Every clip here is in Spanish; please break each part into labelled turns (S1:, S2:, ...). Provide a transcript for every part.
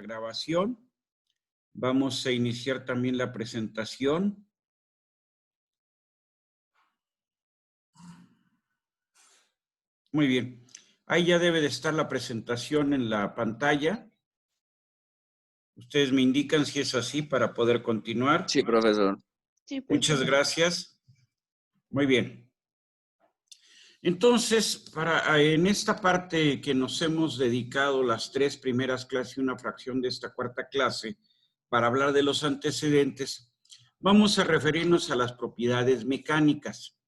S1: grabación. Vamos a iniciar también la presentación. Muy bien. Ahí ya debe de estar la presentación en la pantalla. Ustedes me indican si es así para poder continuar.
S2: Sí, profesor.
S3: Sí,
S1: Muchas
S3: profesor.
S1: gracias. Muy bien. Entonces, en esta parte que nos hemos dedicado las 3 primeras clases y una fracción de esta 4ª clase para hablar de los antecedentes, vamos a referirnos a las propiedades mecánicas.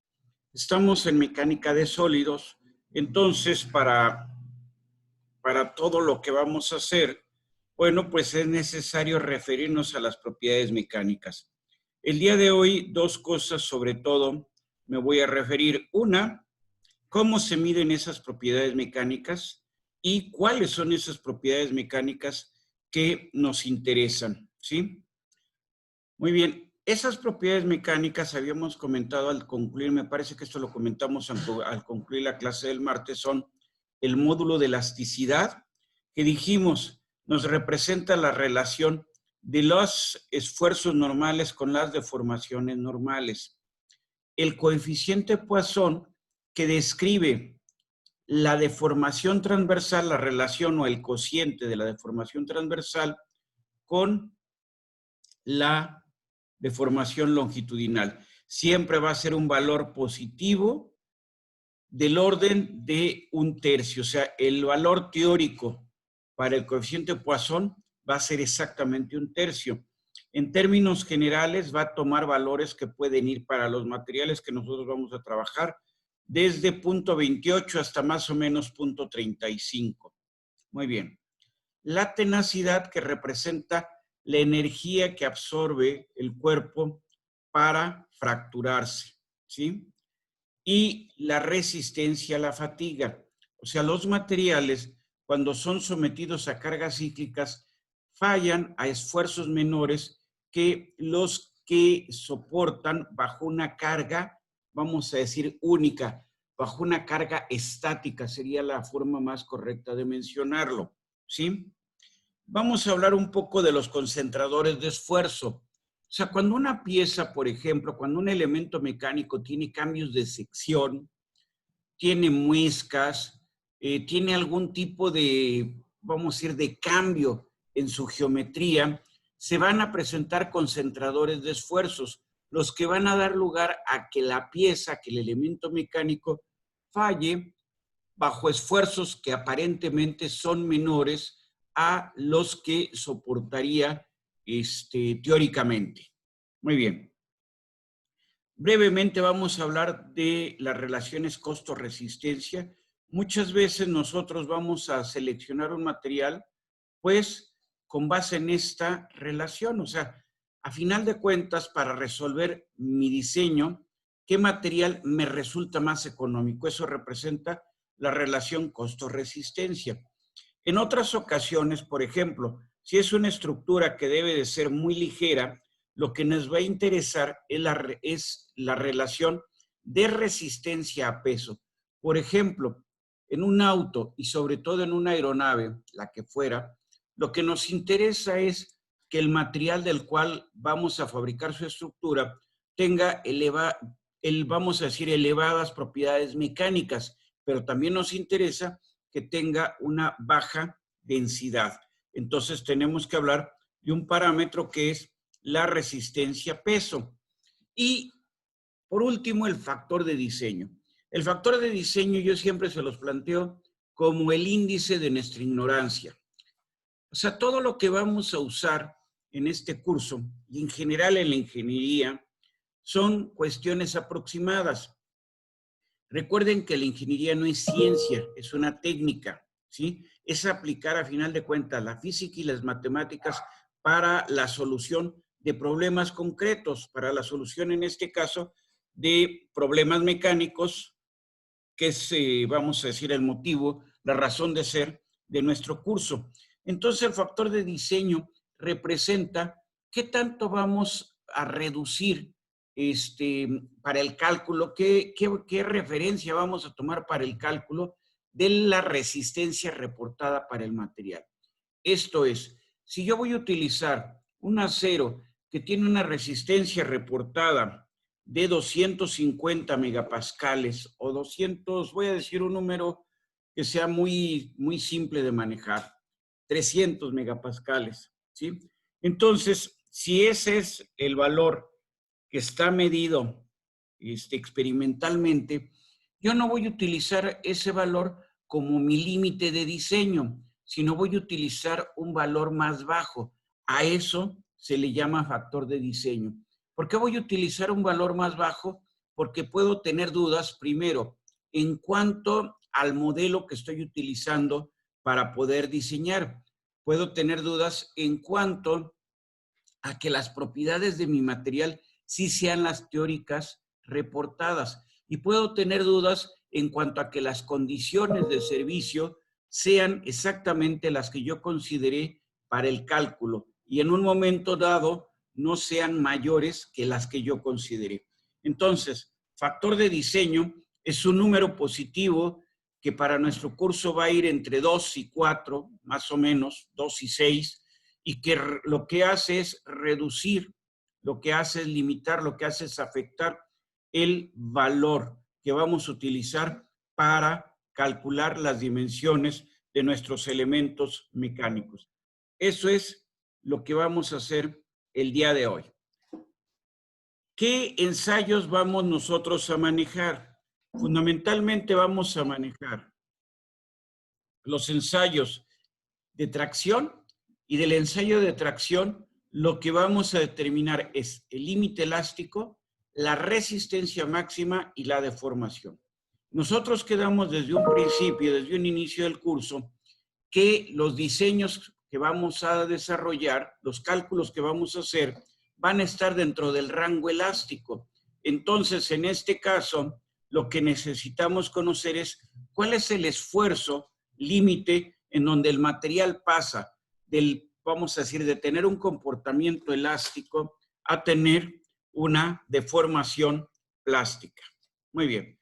S1: Estamos en mecánica de sólidos, entonces para todo lo que vamos a hacer, bueno, pues es necesario referirnos a las propiedades mecánicas. El día de hoy, 2 cosas sobre todo me voy a referir. Una, cómo se miden esas propiedades mecánicas y cuáles son esas propiedades mecánicas que nos interesan, ¿sí? Muy bien, esas propiedades mecánicas habíamos comentado al concluir, me parece que esto lo comentamos al concluir la clase del martes, son el módulo de elasticidad, que dijimos nos representa la relación de los esfuerzos normales con las deformaciones normales. El coeficiente Poisson, que describe la deformación transversal, la relación o el cociente de la deformación transversal con la deformación longitudinal. Siempre va a ser un valor positivo del orden de 1/3. O sea, el valor teórico para el coeficiente Poisson va a ser exactamente 1/3. En términos generales, va a tomar valores que pueden ir para los materiales que nosotros vamos a trabajar desde 0.28 hasta más o menos 0.35. Muy bien. La tenacidad, que representa la energía que absorbe el cuerpo para fracturarse, ¿sí? Y la resistencia a la fatiga. O sea, los materiales, cuando son sometidos a cargas cíclicas, fallan a esfuerzos menores que los que soportan bajo una carga, vamos a decir, única, bajo una carga estática, sería la forma más correcta de mencionarlo, ¿sí? Vamos a hablar un poco de los concentradores de esfuerzo. O sea, cuando una pieza, por ejemplo, cuando un elemento mecánico tiene cambios de sección, tiene muescas, tiene algún tipo de, vamos a decir, de cambio en su geometría, se van a presentar concentradores de esfuerzos, los que van a dar lugar a que la pieza, que el elemento mecánico falle bajo esfuerzos que aparentemente son menores a los que soportaría teóricamente. Muy bien. Brevemente vamos a hablar de las relaciones costo-resistencia. Muchas veces nosotros vamos a seleccionar un material, pues, con base en esta relación. O sea, a final de cuentas, para resolver mi diseño, ¿qué material me resulta más económico? Eso representa la relación costo-resistencia. En otras ocasiones, por ejemplo, si es una estructura que debe de ser muy ligera, lo que nos va a interesar es la relación de resistencia a peso. Por ejemplo, en un auto y sobre todo en una aeronave, la que fuera, lo que nos interesa es que el material del cual vamos a fabricar su estructura tenga vamos a decir, elevadas propiedades mecánicas, pero también nos interesa que tenga una baja densidad. Entonces tenemos que hablar de un parámetro que es la resistencia peso. Y por último, el factor de diseño. El factor de diseño yo siempre se los planteo como el índice de nuestra ignorancia. O sea, todo lo que vamos a usar en este curso y en general en la ingeniería son cuestiones aproximadas. Recuerden que la ingeniería no es ciencia, es una técnica, ¿sí? Es aplicar a final de cuentas la física y las matemáticas para la solución de problemas concretos, para la solución en este caso de problemas mecánicos, que es, vamos a decir, el motivo, la razón de ser de nuestro curso. Entonces, el factor de diseño representa qué tanto vamos a reducir para el cálculo, qué referencia vamos a tomar para el cálculo de la resistencia reportada para el material. Esto es, si yo voy a utilizar un acero que tiene una resistencia reportada de 250 megapascales o 200, voy a decir un número que sea muy simple de manejar, 300 megapascales, ¿sí? Entonces, si ese es el valor que está medido experimentalmente, yo no voy a utilizar ese valor como mi límite de diseño, sino voy a utilizar un valor más bajo. A eso se le llama factor de diseño. ¿Por qué voy a utilizar un valor más bajo? Porque puedo tener dudas, primero, en cuanto al modelo que estoy utilizando para poder diseñar. Puedo tener dudas en cuanto a que las propiedades de mi material sí sean las teóricas reportadas. Y puedo tener dudas en cuanto a que las condiciones de servicio sean exactamente las que yo consideré para el cálculo y en un momento dado no sean mayores que las que yo consideré. Entonces, factor de diseño es un número positivo que para nuestro curso va a ir entre 2 y 4, más o menos, 2 y 6, y que lo que hace es reducir, lo que hace es limitar, lo que hace es afectar el valor que vamos a utilizar para calcular las dimensiones de nuestros elementos mecánicos. Eso es lo que vamos a hacer el día de hoy. ¿Qué ensayos vamos nosotros a manejar? Fundamentalmente vamos a manejar los ensayos de tracción, y del ensayo de tracción lo que vamos a determinar es el límite elástico, la resistencia máxima y la deformación. Nosotros quedamos desde un principio, desde un inicio del curso, que los diseños que vamos a desarrollar, los cálculos que vamos a hacer, van a estar dentro del rango elástico. Entonces, en este caso, lo que necesitamos conocer es cuál es el esfuerzo límite en donde el material pasa del, vamos a decir, de tener un comportamiento elástico a tener una deformación plástica. Muy bien.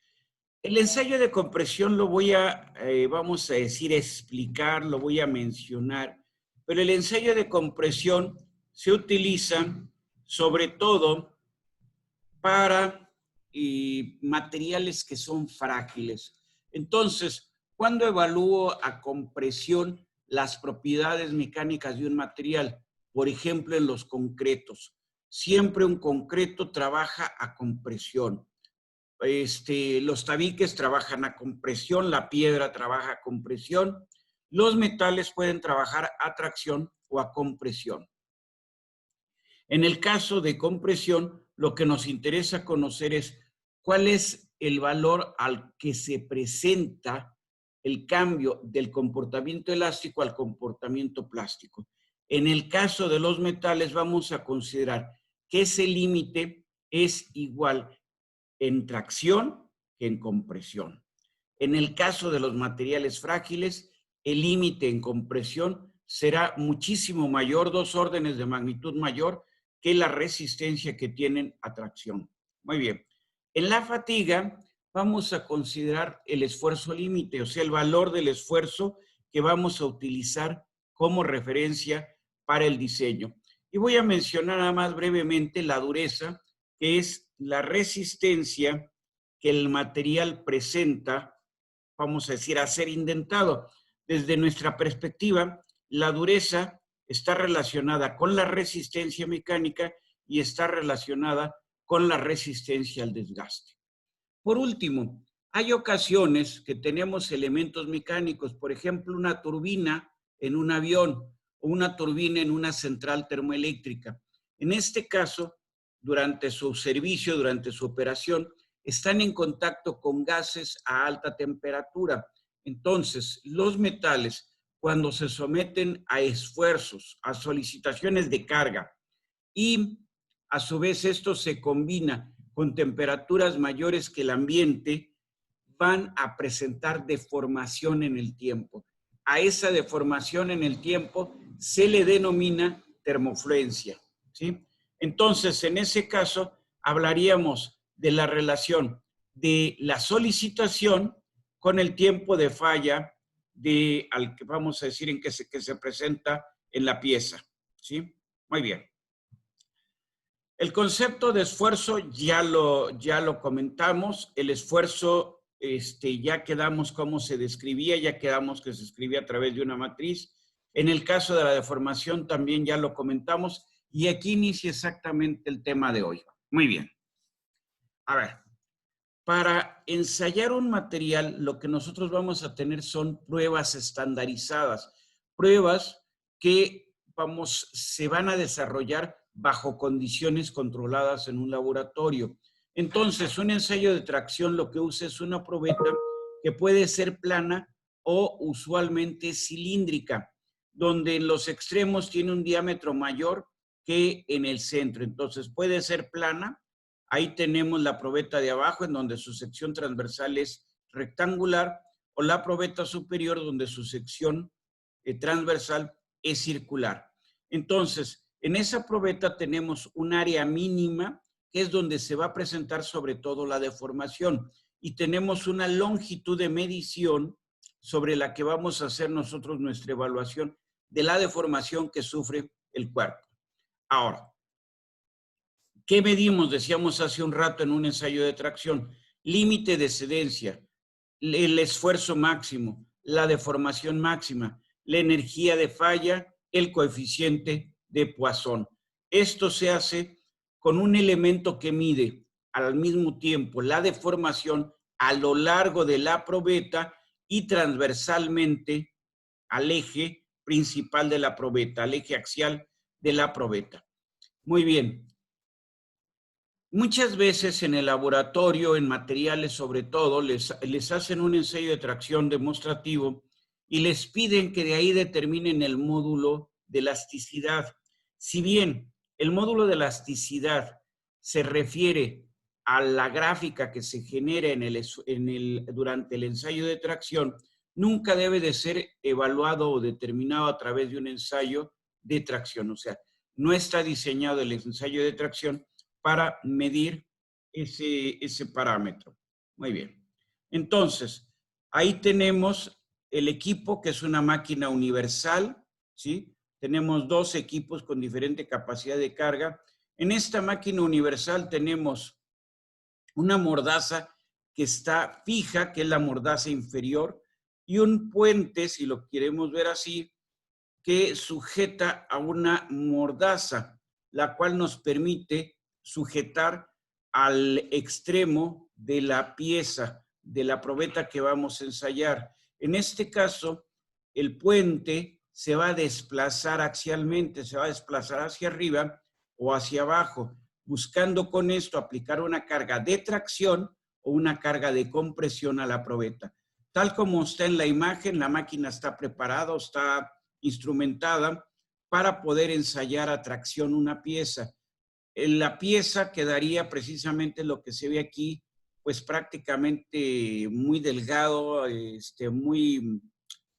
S1: El ensayo de compresión lo voy a, vamos a decir, explicar, lo voy a mencionar, pero el ensayo de compresión se utiliza sobre todo para materiales que son frágiles. Entonces, ¿cuándo evalúo a compresión las propiedades mecánicas de un material? Por ejemplo, en los concretos. Siempre un concreto trabaja a compresión. Los tabiques trabajan a compresión, la piedra trabaja a compresión, los metales pueden trabajar a tracción o a compresión. En el caso de compresión, lo que nos interesa conocer es cuál es el valor al que se presenta el cambio del comportamiento elástico al comportamiento plástico. En el caso de los metales vamos a considerar que ese límite es igual en tracción que en compresión. En el caso de los materiales frágiles, el límite en compresión será muchísimo mayor, 2 órdenes de magnitud mayor que la resistencia que tienen a tracción. Muy bien. En la fatiga vamos a considerar el esfuerzo límite, o sea, el valor del esfuerzo que vamos a utilizar como referencia para el diseño. Y voy a mencionar nada más brevemente la dureza, que es la resistencia que el material presenta, vamos a decir, a ser indentado. Desde nuestra perspectiva, la dureza está relacionada con la resistencia mecánica y está relacionada con la resistencia al desgaste. Por último, hay ocasiones que tenemos elementos mecánicos, por ejemplo, una turbina en un avión o una turbina en una central termoeléctrica. En este caso, durante su servicio, durante su operación, están en contacto con gases a alta temperatura. Entonces, los metales, cuando se someten a esfuerzos, a solicitaciones de carga, y a su vez esto se combina con temperaturas mayores que el ambiente, van a presentar deformación en el tiempo. A esa deformación en el tiempo se le denomina termofluencia, ¿sí? Entonces, en ese caso, hablaríamos de la relación de la solicitación con el tiempo de falla al que vamos a decir en que se presenta en la pieza, ¿sí? Muy bien. El concepto de esfuerzo ya lo comentamos. El esfuerzo, ya quedamos cómo se describía, ya quedamos que se escribía a través de una matriz. En el caso de la deformación también ya lo comentamos y aquí inicia exactamente el tema de hoy. Muy bien. A ver, para ensayar un material, lo que nosotros vamos a tener son pruebas estandarizadas, pruebas que se van a desarrollar bajo condiciones controladas en un laboratorio. Entonces, un ensayo de tracción lo que usa es una probeta que puede ser plana o usualmente cilíndrica, donde en los extremos tiene un diámetro mayor que en el centro. Entonces, puede ser plana. Ahí tenemos la probeta de abajo, en donde su sección transversal es rectangular, o la probeta superior, donde su sección transversal es circular. Entonces, en esa probeta tenemos un área mínima, que es donde se va a presentar sobre todo la deformación, y tenemos una longitud de medición sobre la que vamos a hacer nosotros nuestra evaluación de la deformación que sufre el cuerpo. Ahora, ¿qué medimos? Decíamos hace un rato en un ensayo de tracción. Límite de excedencia, el esfuerzo máximo, la deformación máxima, la energía de falla, el coeficiente de Poisson. Esto se hace con un elemento que mide al mismo tiempo la deformación a lo largo de la probeta y transversalmente al eje principal de la probeta, al eje axial de la probeta. Muy bien. Muchas veces en el laboratorio, en materiales sobre todo, les hacen un ensayo de tracción demostrativo y les piden que de ahí determinen el módulo de elasticidad. Si bien el módulo de elasticidad se refiere a la gráfica que se genera durante el ensayo de tracción, nunca debe de ser evaluado o determinado a través de un ensayo de tracción. O sea, no está diseñado el ensayo de tracción para medir ese parámetro. Muy bien. Entonces, ahí tenemos el equipo, que es una máquina universal, ¿sí? Tenemos dos equipos con diferente capacidad de carga. En esta máquina universal tenemos una mordaza que está fija, que es la mordaza inferior, y un puente, si lo queremos ver así, que sujeta a una mordaza, la cual nos permite sujetar al extremo de la pieza, de la probeta que vamos a ensayar. En este caso, el puente se va a desplazar axialmente, se va a desplazar hacia arriba o hacia abajo, buscando con esto aplicar una carga de tracción o una carga de compresión a la probeta. Tal como está en la imagen, la máquina está preparada, está instrumentada para poder ensayar a tracción una pieza. En la pieza quedaría precisamente lo que se ve aquí, pues prácticamente muy delgado,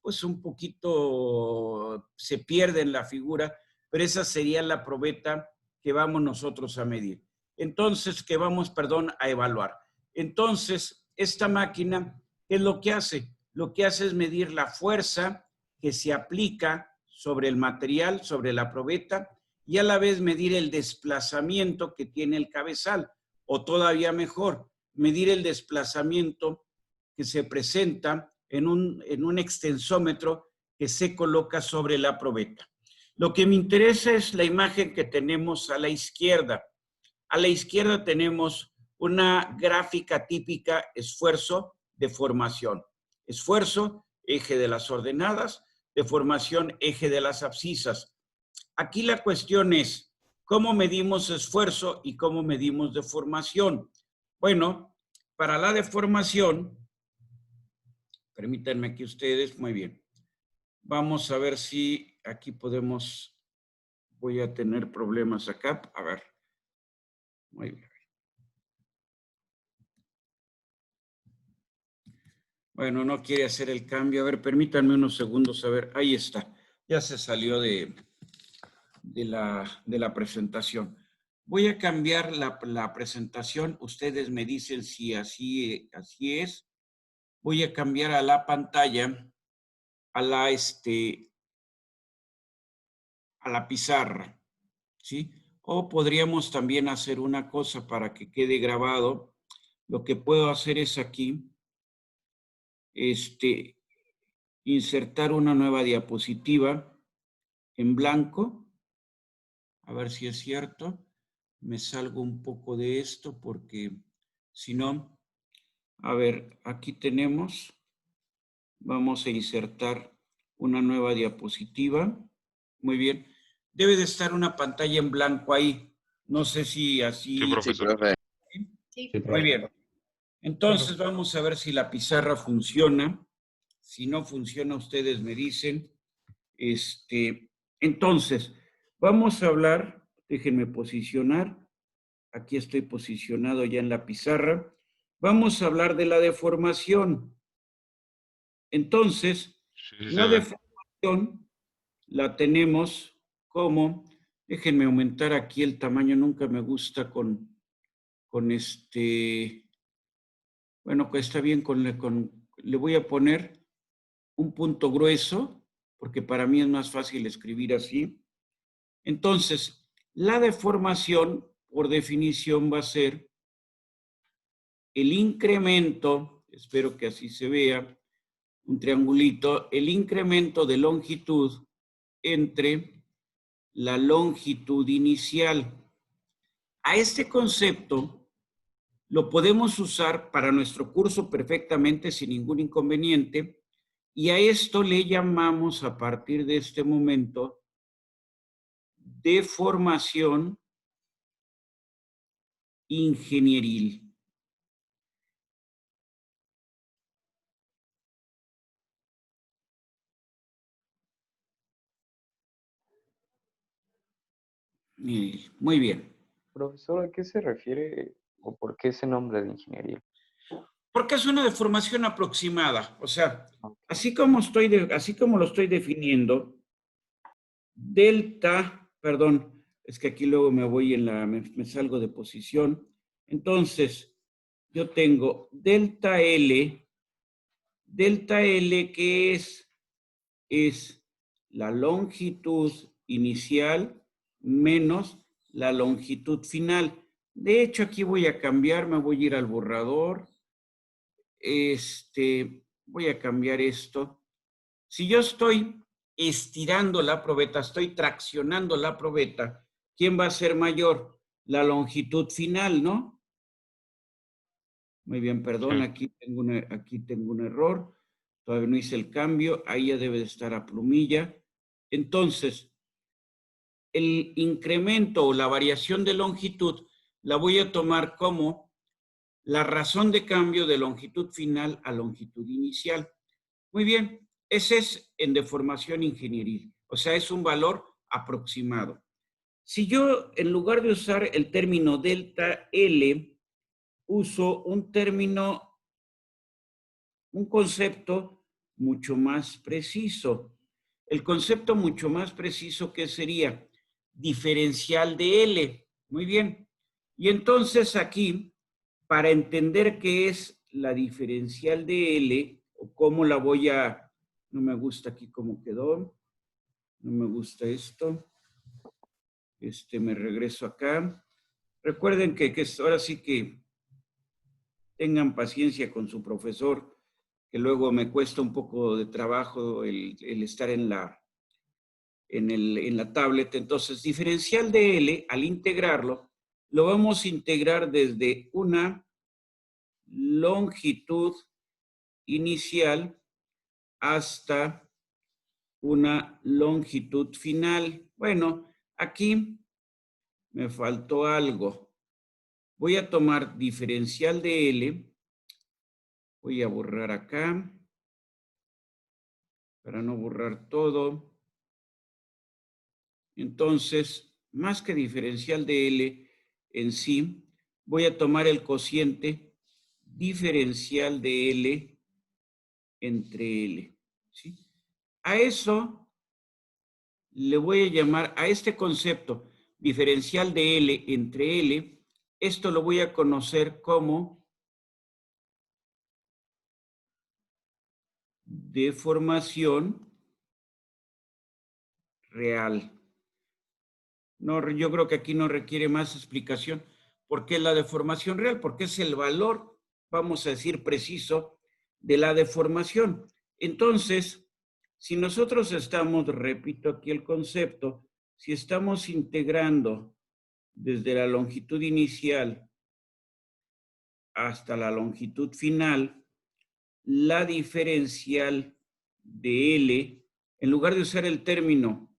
S1: pues un poquito se pierde en la figura, pero esa sería la probeta que vamos nosotros a medir. Entonces, que vamos, perdón, a evaluar. Entonces, esta máquina, ¿qué es lo que hace? Lo que hace es medir la fuerza que se aplica sobre el material, sobre la probeta, y a la vez medir el desplazamiento que tiene el cabezal, o todavía mejor, medir el desplazamiento que se presenta en un extensómetro que se coloca sobre la probeta. Lo que me interesa es la imagen que tenemos a la izquierda. A la izquierda tenemos una gráfica típica esfuerzo, deformación. Esfuerzo, eje de las ordenadas, deformación, eje de las abscisas. Aquí la cuestión es, ¿cómo medimos esfuerzo y cómo medimos deformación? Bueno, para la deformación, permítanme aquí ustedes, muy bien. Vamos a ver si aquí podemos, voy a tener problemas acá, a ver. Muy bien. Bueno, no quiere hacer el cambio. A ver, permítanme unos segundos. A ver, ahí está. Ya se salió de la presentación. Voy a cambiar la presentación. Ustedes me dicen si así es. Voy a cambiar a la pantalla, a la a la pizarra, ¿sí? O podríamos también hacer una cosa para que quede grabado. Lo que puedo hacer es aquí, insertar una nueva diapositiva en blanco. A ver si es cierto. Me salgo un poco de esto porque si no, a ver, aquí tenemos, vamos a insertar una nueva diapositiva. Muy bien. Debe de estar una pantalla en blanco ahí. No sé si
S2: Sí,
S1: así.
S3: Sí,
S2: profesor.
S3: profe.
S1: ¿Sí?
S4: Sí,
S1: Muy
S4: profe.
S1: bien. Entonces vamos a ver si la pizarra funciona. Si no funciona, ustedes me dicen. Entonces, vamos a hablar, déjenme posicionar. Aquí estoy posicionado ya en la pizarra. Vamos a hablar de la deformación. Entonces,
S2: Sí, sí se
S1: la
S2: ve.
S1: deformación la tenemos como, déjenme aumentar aquí el tamaño, nunca me gusta con bueno, que está bien, le voy a poner un punto grueso, porque para mí es más fácil escribir así. Entonces, la deformación, por definición, va a ser el incremento, espero que así se vea, un triangulito, el incremento de longitud entre la longitud inicial. A este concepto lo podemos usar para nuestro curso perfectamente sin ningún inconveniente y a esto le llamamos a partir de este momento deformación ingenieril. Muy bien.
S4: Profesor, ¿a qué se refiere o por qué ese nombre de ingeniería?
S1: Porque es una deformación aproximada. O sea,
S4: Ok.
S1: así como lo estoy definiendo, delta, perdón, es que aquí luego me salgo de posición. Entonces, yo tengo delta L que es la longitud inicial menos la longitud final. De hecho, aquí voy a cambiar, me voy a ir al borrador. Voy a cambiar esto. Si yo estoy estirando la probeta, estoy traccionando la probeta, ¿quién va a ser mayor? La longitud final, ¿no? Muy bien, perdón,
S2: Sí.
S1: aquí tengo un error. Todavía no hice el cambio. Ahí ya debe de estar a plumilla. Entonces, el incremento o la variación de longitud la voy a tomar como la razón de cambio de longitud final a longitud inicial. Muy bien, ese es en deformación ingenieril, o sea, es un valor aproximado. Si yo, en lugar de usar el término delta L, uso un concepto mucho más preciso. El concepto mucho más preciso que sería diferencial de L. Muy bien. Y entonces aquí, para entender qué es la diferencial de L, o cómo la voy a, no me gusta aquí cómo quedó, no me gusta esto, me regreso acá. Recuerden que ahora sí que tengan paciencia con su profesor, que luego me cuesta un poco de trabajo el estar en la tablet. Entonces, diferencial de L, al integrarlo, lo vamos a integrar desde una longitud inicial hasta una longitud final. Bueno, aquí me faltó algo. Voy a tomar diferencial de L, voy a borrar acá, para no borrar todo. Entonces, más que diferencial de L en sí, voy a tomar el cociente diferencial de L entre L. ¿Sí? A eso le voy a llamar, a este concepto diferencial de L entre L, esto lo voy a conocer como deformación real. No, yo creo que aquí no requiere más explicación. ¿Por qué la deformación real? Porque es el valor, vamos a decir, preciso de la deformación. Entonces, si nosotros estamos, repito aquí el concepto, si estamos integrando desde la longitud inicial hasta la longitud final, la diferencial de L, en lugar de usar el término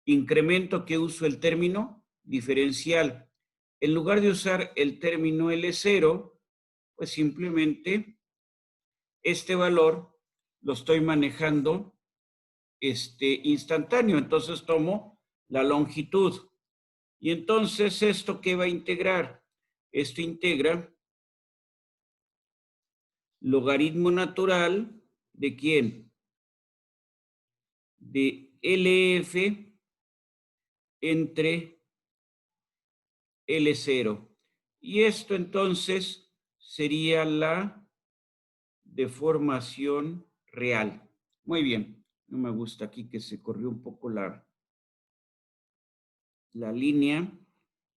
S1: incremento, que uso el término diferencial. En lugar de usar el término L0, pues simplemente este valor lo estoy manejando instantáneo. Entonces tomo la longitud. Y entonces, ¿esto qué va a integrar? Esto integra logaritmo natural ¿de quién? De LF entre L0. Y esto entonces sería la deformación real. Muy bien. No me gusta aquí que se corrió un poco la línea.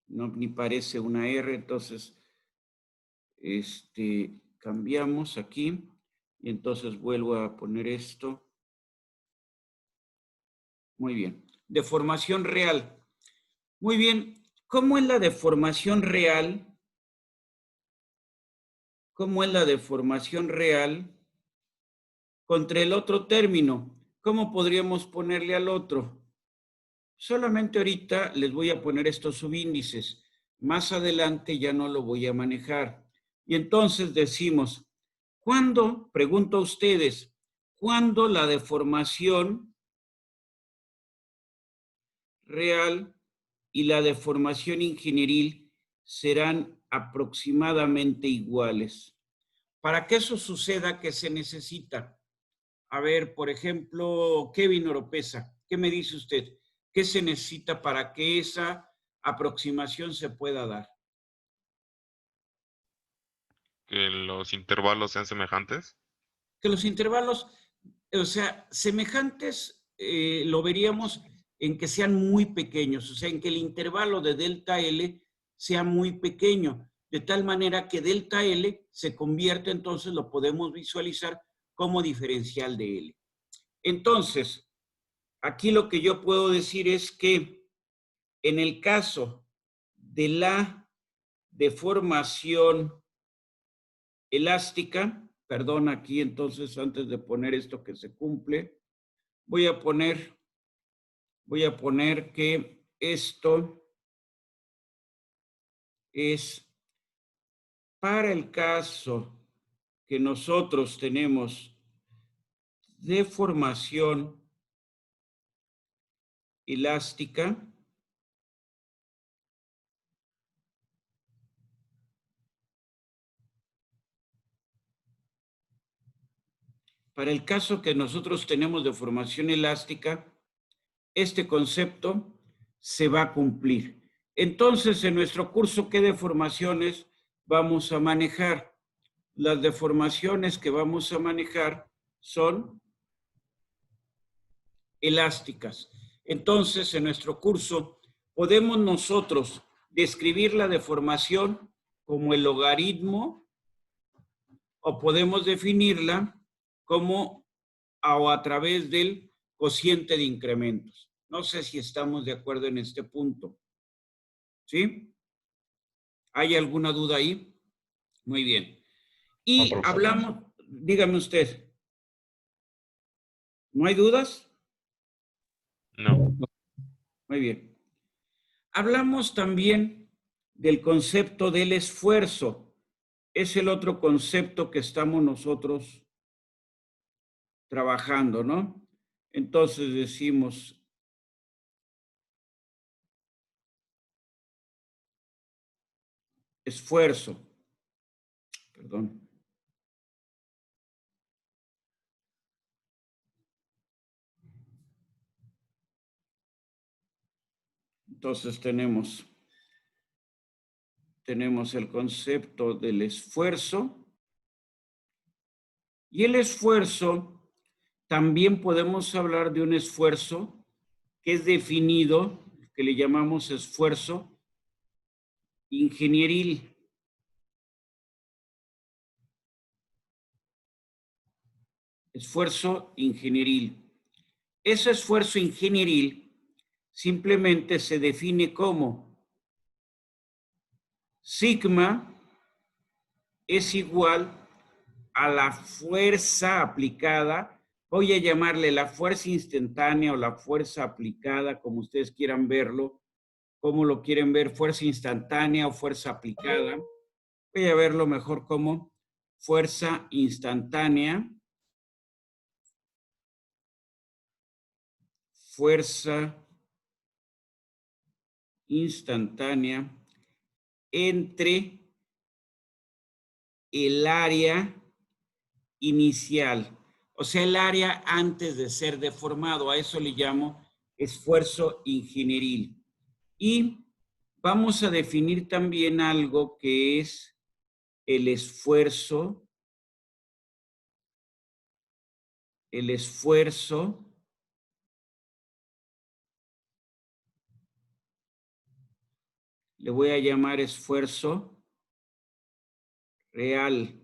S1: No, ni parece una R. Entonces, cambiamos aquí. Y entonces vuelvo a poner esto. Muy bien. Deformación real. Muy bien. ¿Cómo es la deformación real? ¿Cómo es la deformación real contra el otro término? ¿Cómo podríamos ponerle al otro? Solamente ahorita les voy a poner estos subíndices. Más adelante ya no lo voy a manejar. Y entonces decimos, ¿cuándo? Pregunto a ustedes, ¿cuándo la deformación real y la deformación ingenieril serán aproximadamente iguales? Para que eso suceda, ¿qué se necesita? A ver, por ejemplo, Kevin Oropesa, ¿qué me dice usted? ¿Qué se necesita para que esa aproximación se pueda dar?
S2: Que los intervalos sean semejantes.
S1: Que los intervalos, o sea, semejantes, lo veríamos en que sean muy pequeños, o sea, en que el intervalo de delta L sea muy pequeño, de tal manera que delta L se convierte, entonces lo podemos visualizar como diferencial de L. Entonces, aquí lo que yo puedo decir es que en el caso de la deformación elástica, perdón, aquí entonces antes de poner esto que se cumple, voy a poner que esto es para el caso que nosotros tenemos deformación elástica, para el caso que nosotros tenemos deformación elástica, este concepto se va a cumplir. Entonces, en nuestro curso, ¿qué deformaciones vamos a manejar? Las deformaciones que vamos a manejar son elásticas. Entonces, en nuestro curso, podemos nosotros describir la deformación como el logaritmo o podemos definirla como o a través del cociente de incrementos. No sé si estamos de acuerdo en este punto. ¿Sí? ¿Hay alguna duda ahí? Muy bien.
S4: No,
S1: Y
S4: profesor.
S1: hablamos, dígame usted, ¿no hay dudas?
S2: No.
S1: Muy bien. Hablamos también del concepto del esfuerzo. Es el otro concepto que estamos nosotros trabajando, ¿no? Entonces decimos esfuerzo, perdón. Entonces tenemos el concepto del esfuerzo y el esfuerzo, también podemos hablar de un esfuerzo que es definido que le llamamos esfuerzo ingenieril. Esfuerzo ingenieril. Ese esfuerzo ingenieril simplemente se define como sigma es igual a la fuerza aplicada. Voy a llamarle la fuerza instantánea o la fuerza aplicada, como ustedes quieran verlo. ¿Cómo lo quieren ver? Fuerza instantánea o fuerza aplicada. Voy a verlo mejor como fuerza instantánea. Fuerza instantánea entre el área inicial, o sea, el área antes de ser deformado. A eso le llamo esfuerzo ingenieril. Y vamos a definir también algo que es el esfuerzo le voy a llamar esfuerzo real.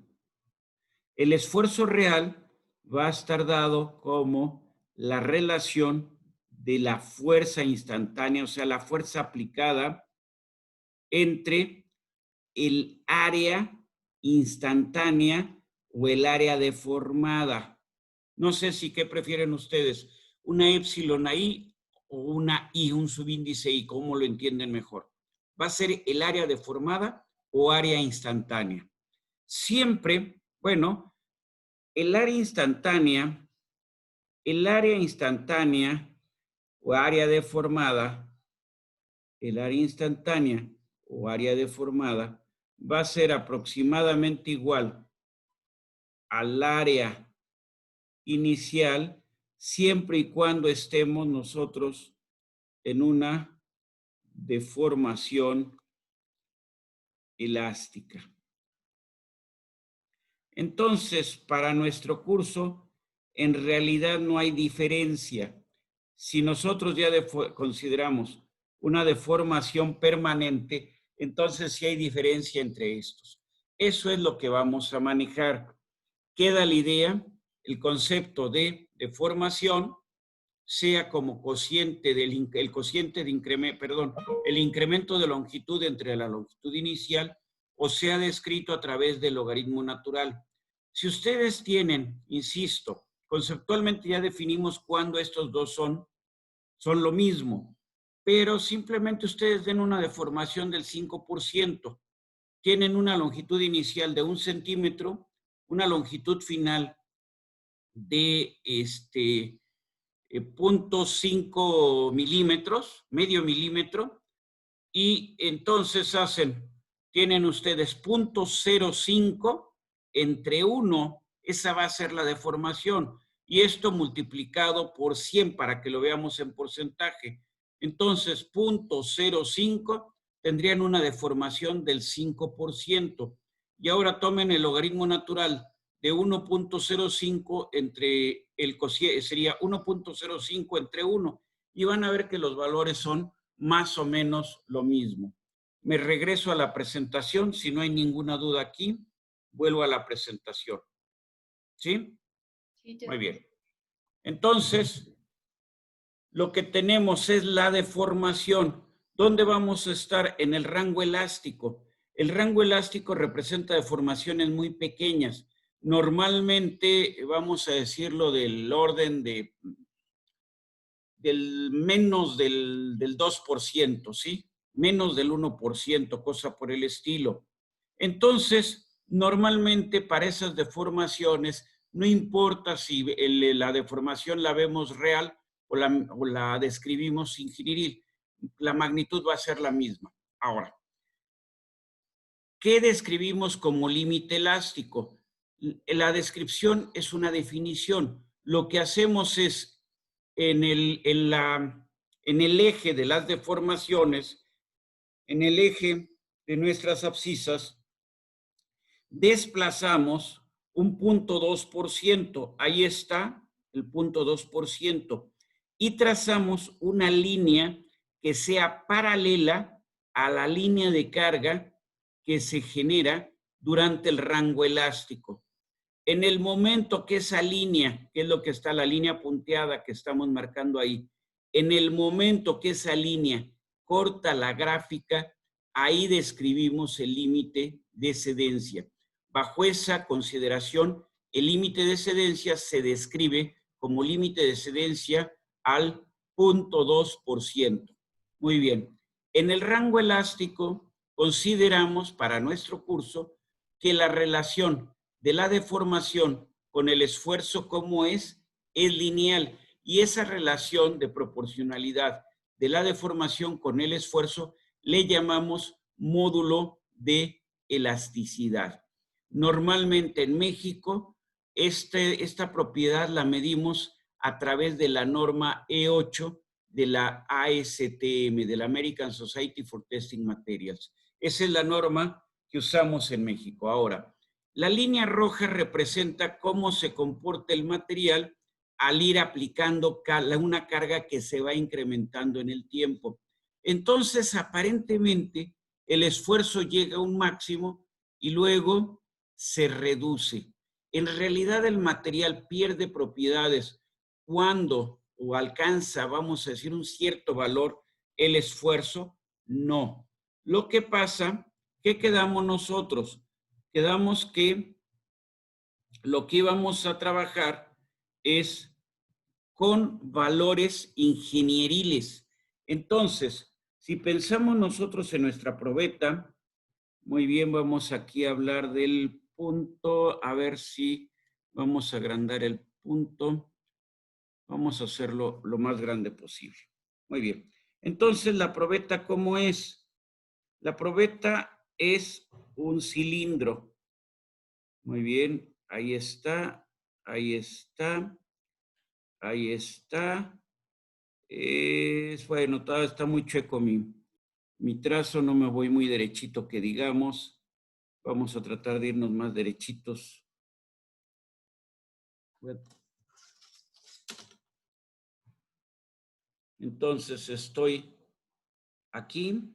S1: El esfuerzo real va a estar dado como la relación de la fuerza instantánea, o sea, la fuerza aplicada entre el área instantánea o el área deformada. No sé si qué prefieren ustedes, una épsilon ahí o una I, un subíndice I, ¿cómo lo entienden mejor? ¿Va a ser el área deformada o área instantánea? Siempre, bueno, el área instantánea o área deformada, el área instantánea o área deformada va a ser aproximadamente igual al área inicial siempre y cuando estemos nosotros en una deformación elástica. Entonces, para nuestro curso, en realidad no hay diferencia. Si nosotros ya consideramos una deformación permanente, entonces sí hay diferencia entre estos. Eso es lo que vamos a manejar. Queda la idea, el concepto de deformación, sea como cociente el cociente de incremento, perdón, el incremento de longitud entre la longitud inicial, o sea descrito a través del logaritmo natural. Si ustedes tienen, insisto, conceptualmente ya definimos cuándo estos dos son lo mismo, pero simplemente ustedes den una deformación del 5%. Tienen una longitud inicial de 1 centímetro, una longitud final de 0.5 milímetros, medio milímetro, y entonces tienen ustedes 0.05 entre 1, esa va a ser la deformación, y esto multiplicado por 100 para que lo veamos en porcentaje. Entonces, 0.05 tendrían una deformación del 5%. Y ahora tomen el logaritmo natural de 1.05 entre el cociente, sería 1.05 entre 1, y van a ver que los valores son más o menos lo mismo. Me regreso a la presentación, si no hay ninguna duda aquí, vuelvo a la presentación. ¿Sí? Sí, muy bien. Entonces, lo que tenemos es la deformación. ¿Dónde vamos a estar? En el rango elástico. El rango elástico representa deformaciones muy pequeñas. Normalmente, vamos a decirlo del orden del menos del 2%, ¿sí? Menos del 1%, cosa por el estilo. Entonces, normalmente para esas deformaciones, no importa si la deformación la vemos real o la describimos ingenieril, la magnitud va a ser la misma. Ahora, ¿qué describimos como límite elástico? La descripción es una definición. Lo que hacemos es, en el eje de las deformaciones, en el eje de nuestras abscisas, desplazamos un 0.2%. Ahí está el 0.2%. Y trazamos una línea que sea paralela a la línea de carga que se genera durante el rango elástico. En el momento que esa línea, que es lo que está, la línea punteada que estamos marcando ahí, en el momento que esa línea corta la gráfica, ahí describimos el límite de excedencia. Bajo esa consideración, el límite de excedencia se describe como límite de excedencia al 0.2%. Muy bien. En el rango elástico, consideramos para nuestro curso que la relación de la deformación con el esfuerzo como es lineal. Y esa relación de proporcionalidad de la deformación con el esfuerzo le llamamos módulo de elasticidad. Normalmente en México, esta propiedad la medimos a través de la norma E8 de la ASTM, de la American Society for Testing Materials. Esa es la norma que usamos en México. Ahora, la línea roja representa cómo se comporta el material al ir aplicando una carga que se va incrementando en el tiempo. Entonces, aparentemente, el esfuerzo llega a un máximo y luego se reduce. En realidad, el material pierde propiedades cuando o alcanza, vamos a decir, un cierto valor. El esfuerzo, no. Lo que pasa, ¿qué quedamos nosotros? Quedamos que lo que íbamos a trabajar es con valores ingenieriles. Entonces, si pensamos nosotros en nuestra probeta, muy bien, vamos aquí a hablar del punto, a ver si vamos a agrandar el punto. Vamos a hacerlo lo más grande posible. Muy bien. Entonces, la probeta, ¿cómo es? La probeta es un cilindro. Muy bien, ahí está, ahí está, ahí está. Bueno, todavía está muy chueco mi trazo, no me voy muy derechito que digamos. Vamos a tratar de irnos más derechitos. Entonces estoy aquí.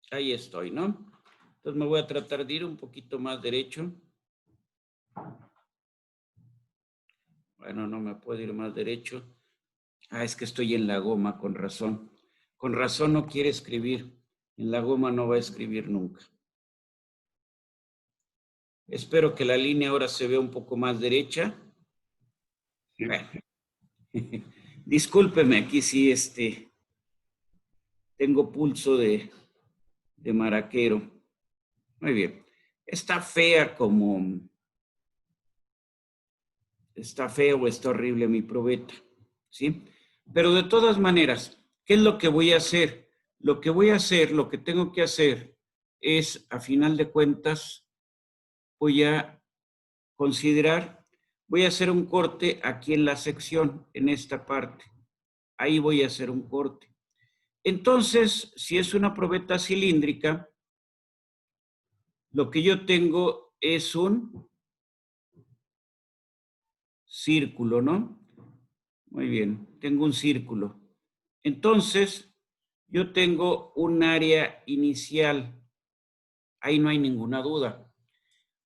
S1: Ahí estoy, ¿no? Entonces me voy a tratar de ir un poquito más derecho. Bueno, no me puedo ir más derecho. Ah, es que estoy en la goma, con razón. Con razón no quiere escribir. En la goma no va a escribir nunca. Espero que la línea ahora se vea un poco más derecha. Sí. Bueno. Discúlpeme, aquí sí tengo pulso de maraquero. Muy bien. Está fea como... Está feo o está horrible mi probeta, ¿sí? Pero de todas maneras, ¿qué es lo que voy a hacer? Lo que tengo que hacer es, a final de cuentas, voy a considerar, voy a hacer un corte aquí en la sección, en esta parte. Ahí voy a hacer un corte. Entonces, si es una probeta cilíndrica, lo que yo tengo es un círculo, ¿no? Muy bien, tengo un círculo. Entonces, yo tengo un área inicial. Ahí no hay ninguna duda.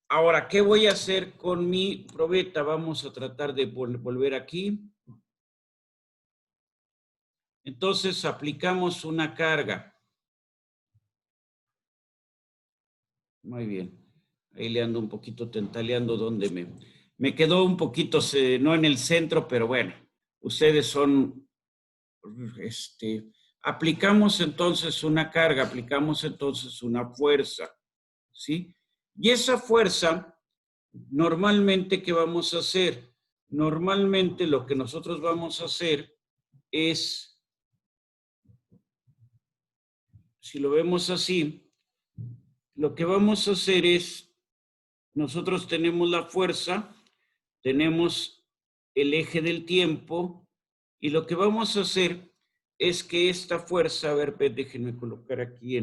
S1: Ahora, ¿qué voy a hacer con mi probeta? Vamos a tratar de volver aquí. Entonces, aplicamos una carga. Muy bien. Ahí le ando un poquito tentaleando donde me quedó un poquito, no en el centro, pero bueno, ustedes son, aplicamos entonces una carga, aplicamos entonces una fuerza, ¿sí? Y esa fuerza, normalmente, ¿qué vamos a hacer? Normalmente lo que nosotros vamos a hacer es, si lo vemos así, lo que vamos a hacer es, nosotros tenemos la fuerza, tenemos el eje del tiempo, y lo que vamos a hacer es que esta fuerza, a ver, déjenme colocar aquí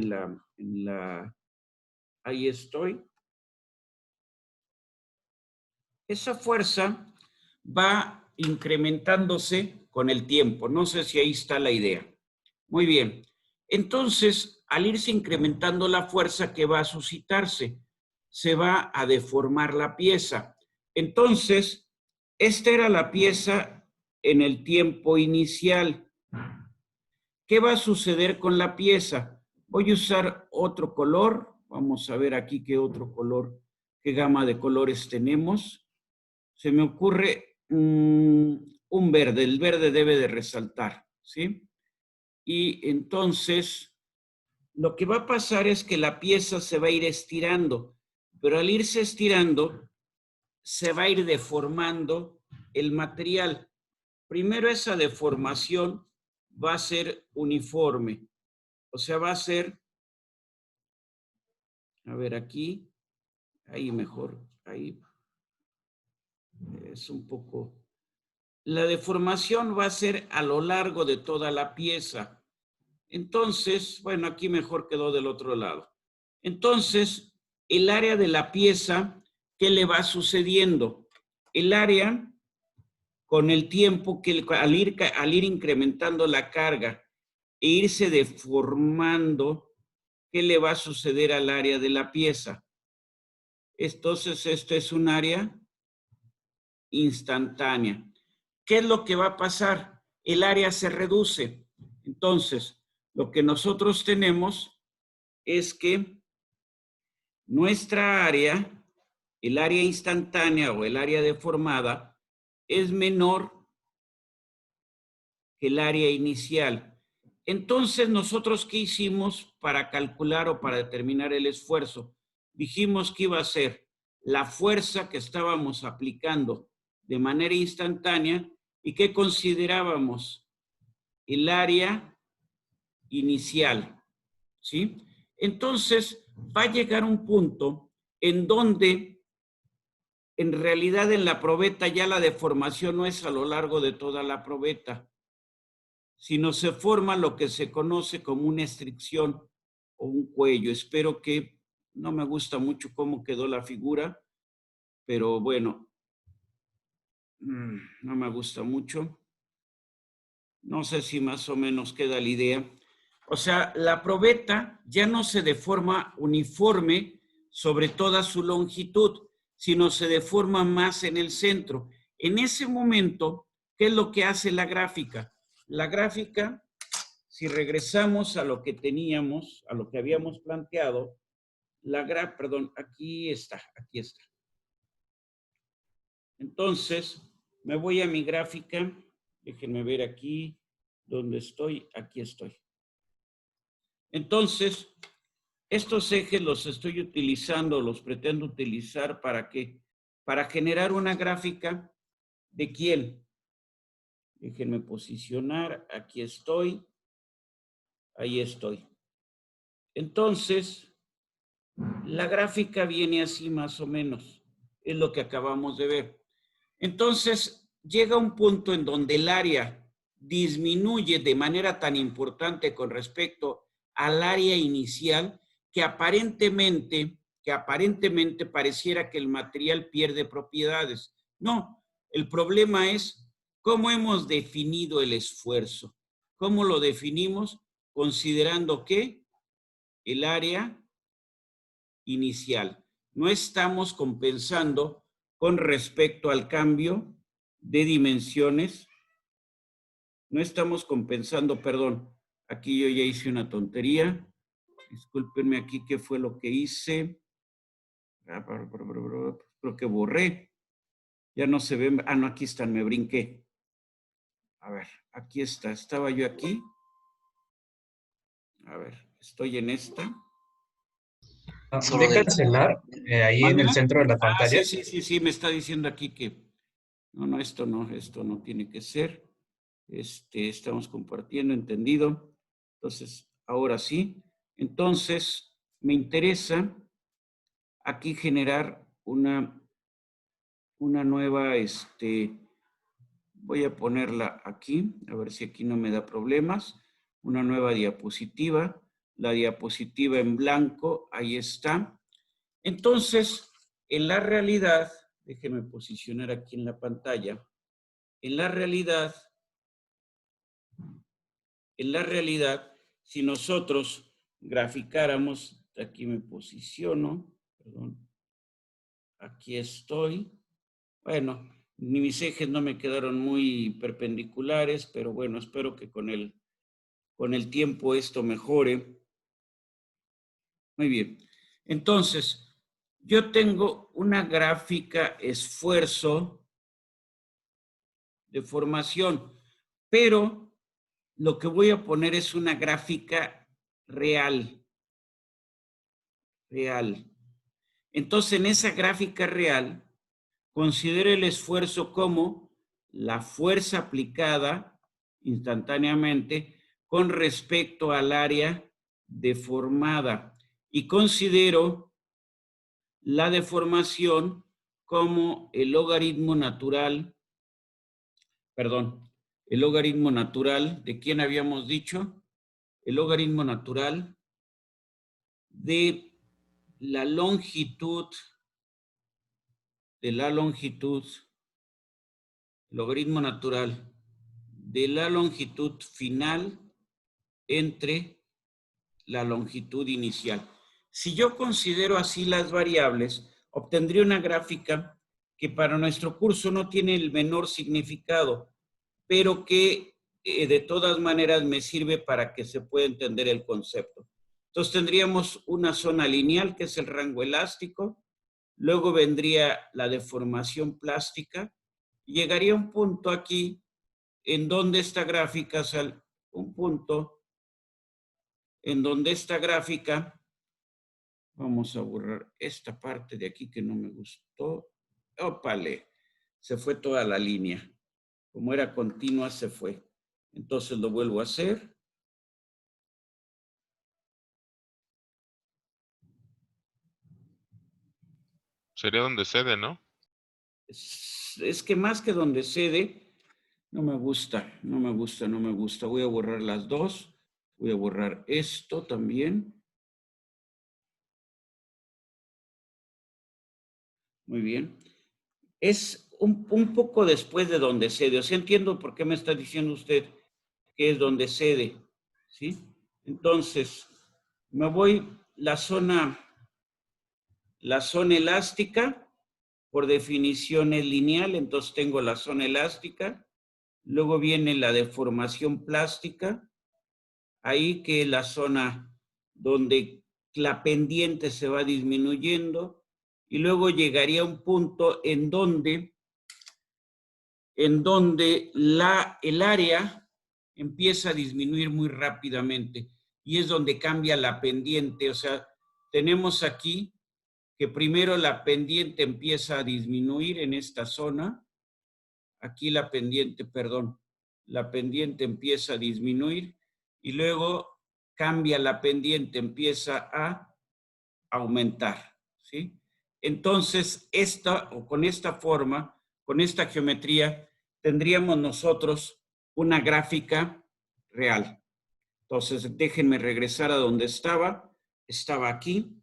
S1: ahí estoy. Esa fuerza va incrementándose con el tiempo. No sé si ahí está la idea. Muy bien. Entonces, al irse incrementando la fuerza que va a suscitarse, se va a deformar la pieza. Entonces, esta era la pieza en el tiempo inicial. ¿Qué va a suceder con la pieza? Voy a usar otro color. Vamos a ver aquí qué otro color, qué gama de colores tenemos. Se me ocurre un verde. El verde debe de resaltar, ¿sí? Y entonces, lo que va a pasar es que la pieza se va a ir estirando, pero al irse estirando, se va a ir deformando el material. Primero esa deformación va a ser uniforme, o sea, va a ser, a ver aquí, ahí mejor, ahí es un poco, la deformación va a ser a lo largo de toda la pieza. Entonces, bueno, aquí mejor quedó del otro lado. Entonces, el área de la pieza, ¿qué le va sucediendo? El área, con el tiempo, que al ir incrementando la carga e irse deformando, ¿qué le va a suceder al área de la pieza? Entonces, esto es un área instantánea. ¿Qué es lo que va a pasar? El área se reduce. Entonces, lo que nosotros tenemos es que nuestra área, el área instantánea o el área deformada, es menor que el área inicial. Entonces, ¿nosotros qué hicimos para calcular o para determinar el esfuerzo? Dijimos que iba a ser la fuerza que estábamos aplicando de manera instantánea y que considerábamos el área inicial, ¿sí? Entonces, va a llegar un punto en donde en realidad en la probeta ya la deformación no es a lo largo de toda la probeta, sino se forma lo que se conoce como una estricción o un cuello. Espero que no me gusta mucho cómo quedó la figura, pero bueno, no me gusta mucho. No sé si más o menos queda la idea. O sea, la probeta ya no se deforma uniforme sobre toda su longitud, sino se deforma más en el centro. En ese momento, ¿qué es lo que hace la gráfica? La gráfica, si regresamos a lo que teníamos, a lo que habíamos planteado, aquí está. Entonces, me voy a mi gráfica, déjenme ver aquí, ¿dónde estoy? Aquí estoy. Entonces, estos ejes los estoy utilizando, los pretendo utilizar ¿para qué? Para generar una gráfica de quién. Déjenme posicionar, aquí estoy, ahí estoy. Entonces, la gráfica viene así más o menos, es lo que acabamos de ver. Entonces, llega un punto en donde el área disminuye de manera tan importante con respecto al área inicial que aparentemente pareciera que el material pierde propiedades. No, el problema es cómo hemos definido el esfuerzo. ¿Cómo lo definimos? Considerando que el área inicial. No estamos compensando con respecto al cambio de dimensiones. No estamos compensando, perdón, aquí yo ya hice una tontería. Discúlpenme aquí qué fue lo que hice. Creo que borré. Ya no se ven. Ah, no, aquí están, me brinqué. A ver, aquí está. Estaba yo aquí. A ver, estoy en esta.
S3: De cancelar, ahí en el
S1: ¿Mande?
S3: centro de la
S1: Ah,
S3: pantalla.
S1: sí, me está diciendo aquí que no, esto no tiene que ser. Estamos compartiendo, entendido. Entonces, ahora sí. Entonces, me interesa aquí generar una nueva, voy a ponerla aquí, a ver si aquí no me da problemas. Una nueva diapositiva. La diapositiva en blanco, ahí está. Entonces, en la realidad, Déjenme posicionar aquí en la pantalla. En la realidad, si nosotros graficáramos, aquí me posiciono, perdón, aquí estoy. Bueno, mis ejes no me quedaron muy perpendiculares, pero bueno, espero que con el tiempo esto mejore. Muy bien. Entonces, yo tengo una gráfica esfuerzo de formación, pero lo que voy a poner es una gráfica real. Entonces, en esa gráfica real, considero el esfuerzo como la fuerza aplicada instantáneamente con respecto al área deformada y considero la deformación como el logaritmo natural, ¿de quién habíamos dicho? El logaritmo natural de la longitud, logaritmo natural de la longitud final entre la longitud inicial. Si yo considero así las variables, obtendría una gráfica que para nuestro curso no tiene el menor significado, pero que de todas maneras me sirve para que se pueda entender el concepto. Entonces tendríamos una zona lineal, que es el rango elástico, luego vendría la deformación plástica, y llegaría un punto aquí en donde esta gráfica, vamos a borrar esta parte de aquí que no me gustó. ¡Ópale! Se fue toda la línea. Como era continua, se fue. Entonces lo vuelvo a hacer.
S2: Sería donde cede, ¿no?
S1: Es que más que donde cede, no me gusta. Voy a borrar las dos. Voy a borrar esto también. Muy bien. Es un poco después de donde cede. O sea, entiendo por qué me está diciendo usted que es donde cede, ¿sí? Entonces, me voy la zona elástica, por definición es lineal, entonces tengo la zona elástica. Luego viene la deformación plástica, ahí que es la zona donde la pendiente se va disminuyendo, y luego llegaría un punto en donde el área empieza a disminuir muy rápidamente y es donde cambia la pendiente. O sea, tenemos aquí que primero la pendiente empieza a disminuir en esta zona. Aquí la pendiente empieza a disminuir y luego cambia la pendiente, empieza a aumentar, ¿sí? Entonces, con esta forma, con esta geometría, tendríamos nosotros una gráfica real. Entonces, déjenme regresar a donde estaba. Estaba aquí.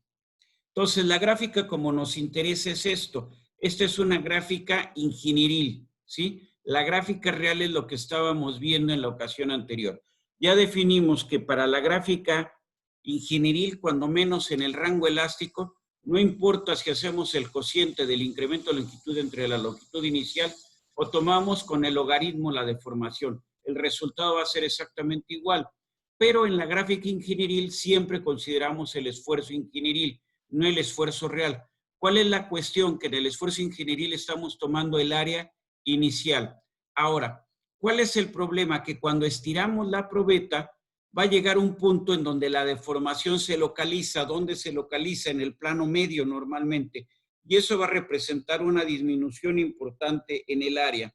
S1: Entonces, la gráfica como nos interesa es esto. Esta es una gráfica ingenieril, ¿sí? La gráfica real es lo que estábamos viendo en la ocasión anterior. Ya definimos que para la gráfica ingenieril, cuando menos en el rango elástico, no importa si hacemos el cociente del incremento de longitud entre la longitud inicial o tomamos con el logaritmo la deformación. El resultado va a ser exactamente igual. Pero en la gráfica ingenieril siempre consideramos el esfuerzo ingenieril, no el esfuerzo real. ¿Cuál es la cuestión? Que en el esfuerzo ingenieril estamos tomando el área inicial. Ahora, ¿cuál es el problema? Que cuando estiramos la probeta, va a llegar un punto en donde la deformación se localiza. ¿Dónde se localiza? En el plano medio normalmente. Y eso va a representar una disminución importante en el área.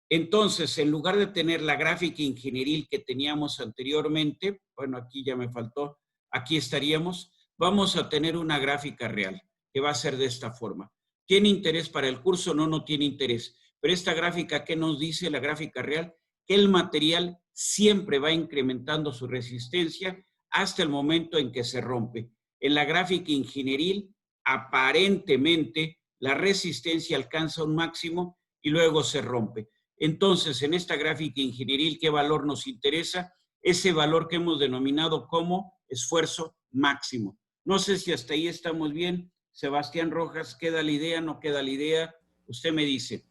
S1: Entonces, en lugar de tener la gráfica ingenieril que teníamos anteriormente, bueno, aquí ya me faltó, aquí estaríamos, vamos a tener una gráfica real, que va a ser de esta forma. ¿Tiene interés para el curso? No, no tiene interés. Pero esta gráfica, ¿qué nos dice la gráfica real? Que el material siempre va incrementando su resistencia hasta el momento en que se rompe. En la gráfica ingenieril, aparentemente, la resistencia alcanza un máximo y luego se rompe. Entonces, en esta gráfica ingenieril, ¿qué valor nos interesa? Ese valor que hemos denominado como esfuerzo máximo. No sé si hasta ahí estamos bien. Sebastián Rojas, ¿queda la idea? ¿No queda la idea? Usted me dice.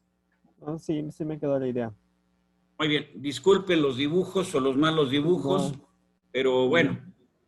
S5: Oh, sí, sí me quedó la idea.
S1: Muy bien, disculpen los dibujos o los malos dibujos,
S5: No.
S1: pero bueno.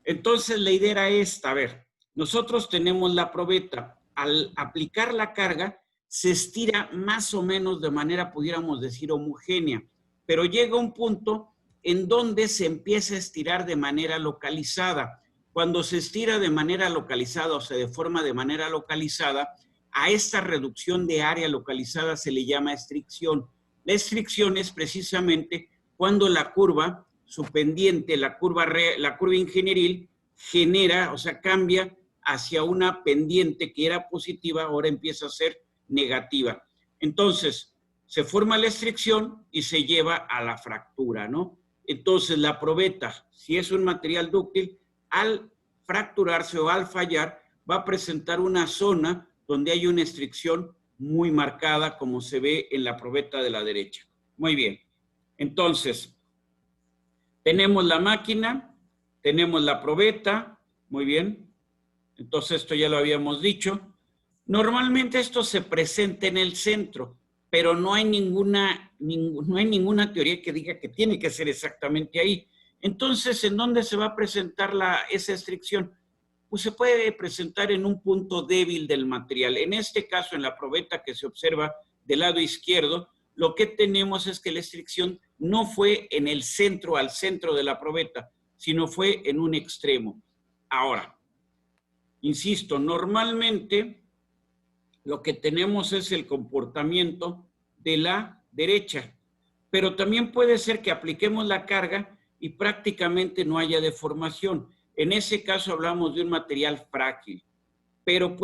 S1: Entonces la idea era esta, a ver, nosotros tenemos la probeta. Al aplicar la carga, se estira más o menos de manera, pudiéramos decir, homogénea, pero llega un punto en donde se empieza a estirar de manera localizada. Cuando se estira de manera localizada o se deforma de manera localizada, a esta reducción de área localizada se le llama estricción. La estricción es precisamente cuando la curva, su pendiente, la curva ingenieril, genera, o sea, cambia hacia una pendiente que era positiva, ahora empieza a ser negativa. Entonces, se forma la estricción y se lleva a la fractura, ¿no? Entonces, la probeta, si es un material dúctil, al fracturarse o al fallar, va a presentar una zona donde hay una estricción muy marcada, como se ve en la probeta de la derecha. Muy bien. Entonces, tenemos la máquina, tenemos la probeta, muy bien. Entonces, esto ya lo habíamos dicho. Normalmente esto se presenta en el centro, pero no hay ninguna teoría que diga que tiene que ser exactamente ahí. Entonces, ¿en dónde se va a presentar esa estricción? Pues se puede presentar en un punto débil del material. En este caso, en la probeta que se observa del lado izquierdo, lo que tenemos es que la estricción no fue en el centro, al centro de la probeta, sino fue en un extremo. Ahora, insisto, normalmente lo que tenemos es el comportamiento de la derecha, pero también puede ser que apliquemos la carga y prácticamente no haya deformación. En ese caso hablamos de un material frágil, pero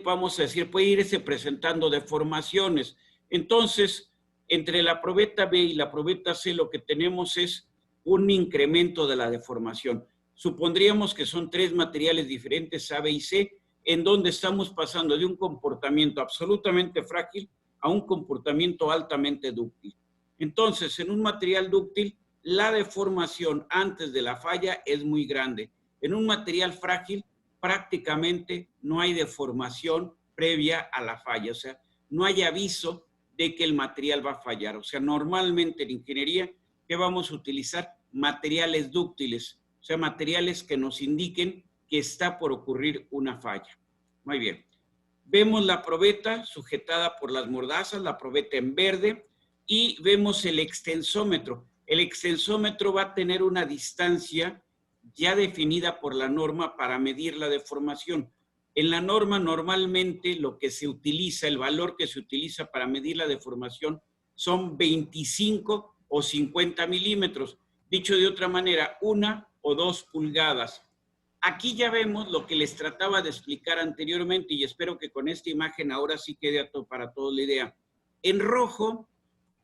S1: vamos a decir, puede irse presentando deformaciones. Entonces, entre la probeta B y la probeta C lo que tenemos es un incremento de la deformación. Supondríamos que son tres materiales diferentes, A, B y C, en donde estamos pasando de un comportamiento absolutamente frágil a un comportamiento altamente dúctil. Entonces, en un material dúctil, la deformación antes de la falla es muy grande. En un material frágil, prácticamente no hay deformación previa a la falla, o sea, no hay aviso de que el material va a fallar. O sea, normalmente en ingeniería, ¿qué vamos a utilizar? Materiales dúctiles, o sea, materiales que nos indiquen que está por ocurrir una falla. Muy bien. Vemos la probeta sujetada por las mordazas, la probeta en verde, y vemos el extensómetro. El extensómetro va a tener una distancia ya definida por la norma para medir la deformación. En la norma normalmente lo que se utiliza, el valor que se utiliza para medir la deformación son 25 o 50 milímetros. Dicho de otra manera, 1 o 2 pulgadas. Aquí ya vemos lo que les trataba de explicar anteriormente y espero que con esta imagen ahora sí quede para todos la idea. En rojo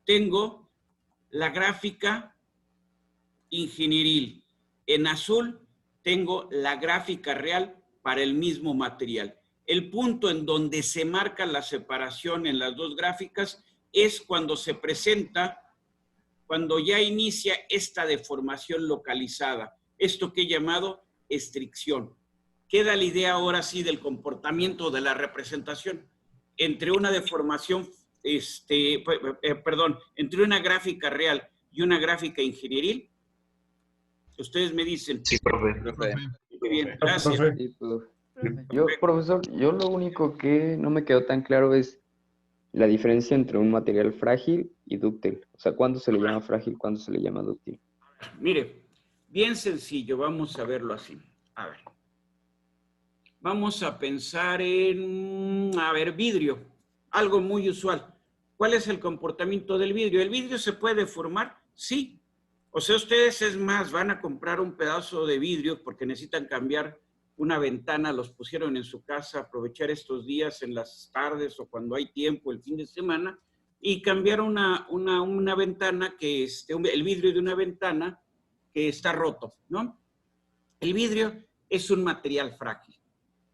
S1: tengo la gráfica ingenieril. En azul tengo la gráfica real para el mismo material. El punto en donde se marca la separación en las dos gráficas es cuando se presenta, cuando ya inicia esta deformación localizada. Esto que he llamado estricción. Queda la idea ahora sí del comportamiento de la representación entre una deformación, entre una gráfica real y una gráfica ingenieril. Ustedes me dicen.
S3: Sí, profe.
S1: Muy bien, gracias.
S4: Sí, profesor, yo lo único que no me quedó tan claro es la diferencia entre un material frágil y dúctil. O sea, ¿cuándo se le llama frágil, cuándo se le llama dúctil?
S1: Mire, bien sencillo, vamos a verlo así. A ver. Vamos a pensar en, vidrio. Algo muy usual. ¿Cuál es el comportamiento del vidrio? ¿El vidrio se puede deformar? Sí. O sea, ustedes es más, van a comprar un pedazo de vidrio porque necesitan cambiar una ventana, los pusieron en su casa, aprovechar estos días en las tardes o cuando hay tiempo, el fin de semana, y cambiar una ventana que el vidrio de una ventana que está roto, ¿no? El vidrio es un material frágil.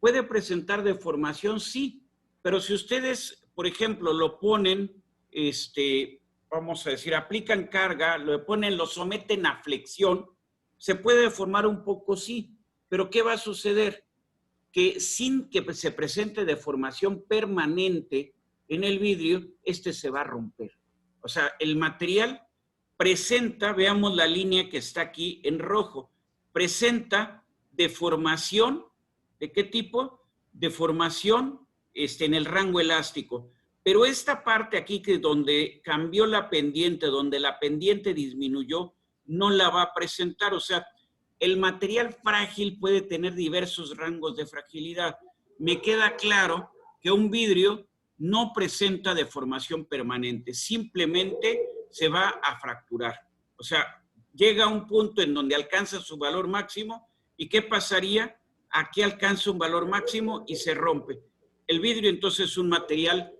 S1: ¿Puede presentar deformación? Sí, pero si ustedes, por ejemplo, lo ponen, vamos a decir, aplican carga, lo someten a flexión, ¿se puede deformar un poco? Sí, pero ¿qué va a suceder? Que sin que se presente deformación permanente en el vidrio, se va a romper. O sea, el material presenta, veamos la línea que está aquí en rojo, presenta deformación. ¿De qué tipo? Deformación en el rango elástico. Pero esta parte aquí, que donde cambió la pendiente, donde la pendiente disminuyó, no la va a presentar. O sea, el material frágil puede tener diversos rangos de fragilidad. Me queda claro que un vidrio no presenta deformación permanente, simplemente se va a fracturar. O sea, llega a un punto en donde alcanza su valor máximo, ¿y qué pasaría? Aquí alcanza un valor máximo y se rompe. El vidrio entonces es un material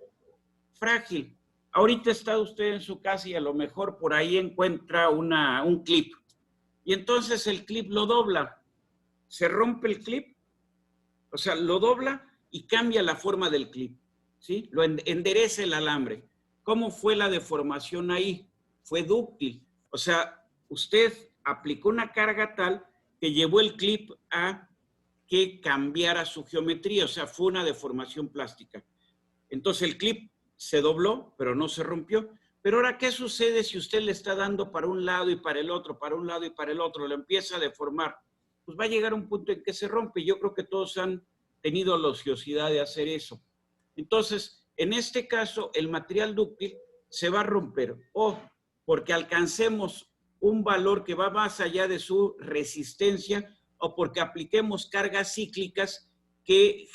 S1: frágil. Ahorita está usted en su casa y a lo mejor por ahí encuentra un clip. Y entonces el clip lo dobla. Se rompe el clip, o sea, lo dobla y cambia la forma del clip, ¿sí? Lo endereza el alambre. ¿Cómo fue la deformación ahí? Fue dúctil. O sea, usted aplicó una carga tal que llevó el clip a que cambiara su geometría, o sea, fue una deformación plástica. Entonces el clip se dobló, pero no se rompió. Pero ahora, ¿qué sucede si usted le está dando para un lado y para el otro, para un lado y para el otro? Lo empieza a deformar. Pues va a llegar un punto en que se rompe. Yo creo que todos han tenido la ociosidad de hacer eso. Entonces, en este caso, el material dúctil se va a romper. O porque alcancemos un valor que va más allá de su resistencia, o porque apliquemos cargas cíclicas que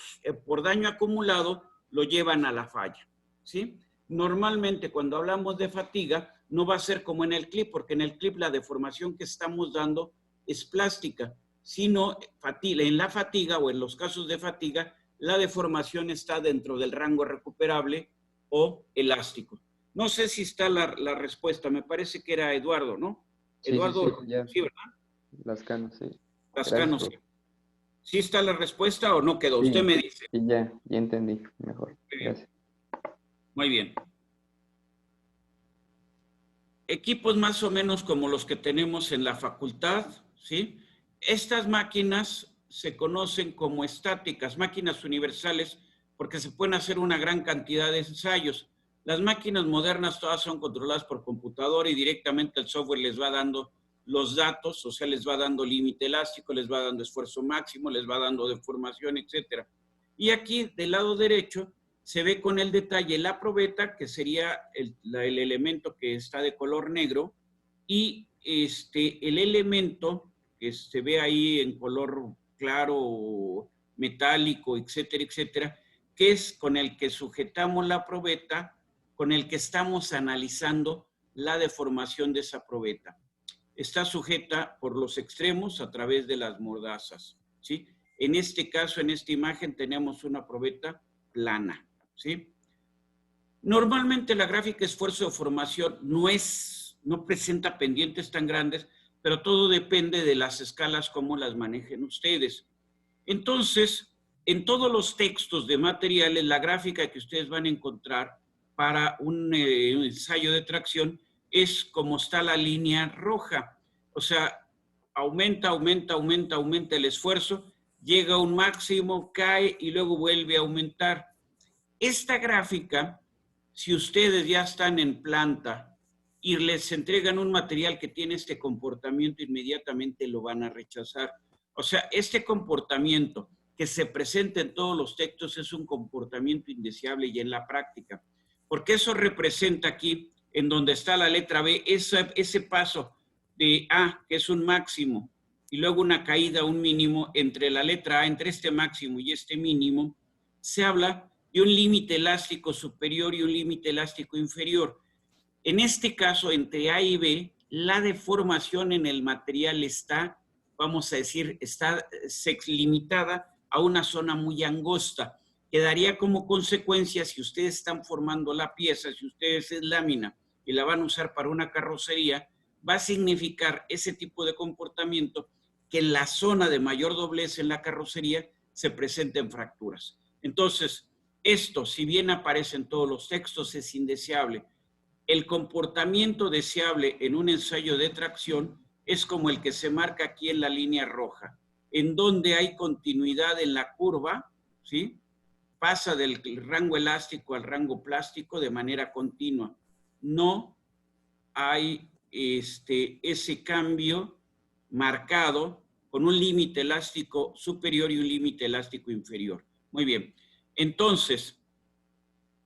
S1: por daño acumulado lo llevan a la falla, ¿sí? Normalmente cuando hablamos de fatiga no va a ser como en el clip, porque en el clip la deformación que estamos dando es plástica, sino en la fatiga o en los casos de fatiga, la deformación está dentro del rango recuperable o elástico. No sé si está la respuesta, me parece que era Eduardo, ¿no?
S4: Sí,
S1: Eduardo,
S4: sí, ya.
S1: sí, ¿verdad?
S4: Lascano, sí.
S1: Lascano, sí. ¿Sí está la respuesta o no quedó?
S4: Sí,
S1: Usted me dice.
S4: sí, ya entendí mejor. Gracias.
S1: Muy bien. Equipos más o menos como los que tenemos en la facultad, ¿sí? Estas máquinas se conocen como estáticas, máquinas universales, porque se pueden hacer una gran cantidad de ensayos. Las máquinas modernas todas son controladas por computadora y directamente el software les va dando los datos, o sea, les va dando límite elástico, les va dando esfuerzo máximo, les va dando deformación, etc. Y aquí, del lado derecho, se ve con el detalle la probeta, que sería el elemento que está de color negro, y el elemento que se ve ahí en color claro, metálico, etcétera, etcétera, que es con el que sujetamos la probeta, con el que estamos analizando la deformación de esa probeta. Está sujeta por los extremos a través de las mordazas, ¿sí? En este caso, en esta imagen, tenemos una probeta plana, ¿sí? Normalmente la gráfica esfuerzo de formación no presenta pendientes tan grandes, pero todo depende de las escalas, cómo las manejen ustedes. Entonces, en todos los textos de materiales, la gráfica que ustedes van a encontrar para un ensayo de tracción es como está la línea roja. O sea, aumenta el esfuerzo, llega a un máximo, cae y luego vuelve a aumentar. Esta gráfica, si ustedes ya están en planta y les entregan un material que tiene este comportamiento, inmediatamente lo van a rechazar. O sea, este comportamiento que se presenta en todos los textos es un comportamiento indeseable y en la práctica. Porque eso representa aquí, en donde está la letra B, ese paso de A, que es un máximo, y luego una caída, un mínimo, entre la letra A, entre este máximo y este mínimo, se habla de un límite elástico superior y un límite elástico inferior. En este caso, entre A y B, la deformación en el material está, vamos a decir, está limitada a una zona muy angosta, que daría como consecuencia, si ustedes están formando la pieza, si ustedes es lámina y la van a usar para una carrocería, va a significar ese tipo de comportamiento que en la zona de mayor doblez en la carrocería se presenten fracturas. Entonces, esto, si bien aparece en todos los textos, es indeseable. El comportamiento deseable en un ensayo de tracción es como el que se marca aquí en la línea roja, en donde hay continuidad en la curva, ¿sí? Pasa del rango elástico al rango plástico de manera continua. No hay ese cambio marcado con un límite elástico superior y un límite elástico inferior. Muy bien. Entonces,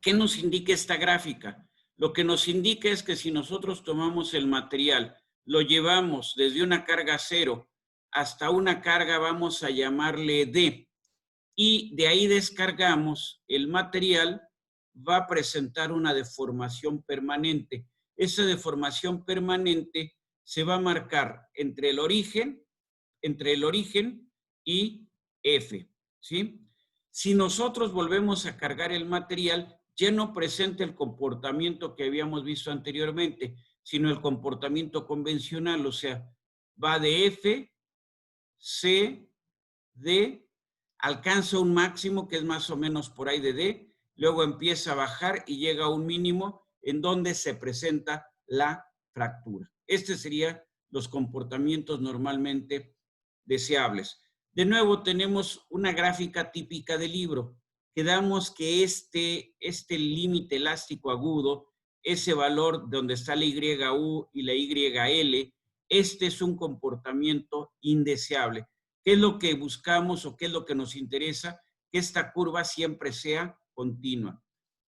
S1: ¿qué nos indica esta gráfica? Lo que nos indica es que si nosotros tomamos el material, lo llevamos desde una carga 0 hasta una carga, vamos a llamarle D, y de ahí descargamos el material, va a presentar una deformación permanente. Esa deformación permanente se va a marcar entre el origen y F, ¿sí? Si nosotros volvemos a cargar el material, ya no presenta el comportamiento que habíamos visto anteriormente, sino el comportamiento convencional, o sea, va de F, C, D, alcanza un máximo que es más o menos por ahí de D, luego empieza a bajar y llega a un mínimo en donde se presenta la fractura. Serían los comportamientos normalmente deseables. De nuevo tenemos una gráfica típica del libro. Quedamos que este límite elástico agudo, ese valor donde está la YU y la YL, es un comportamiento indeseable. ¿Qué es lo que buscamos o qué es lo que nos interesa? Que esta curva siempre sea continua.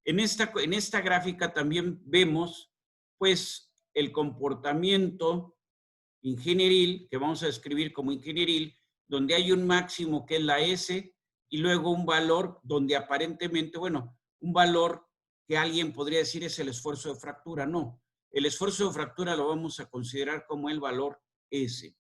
S1: En esta gráfica también vemos, pues, el comportamiento ingenieril, que vamos a describir como ingenieril, donde hay un máximo que es la S y luego un valor donde aparentemente, bueno, un valor que alguien podría decir es el esfuerzo de fractura. No, el esfuerzo de fractura lo vamos a considerar como el valor S.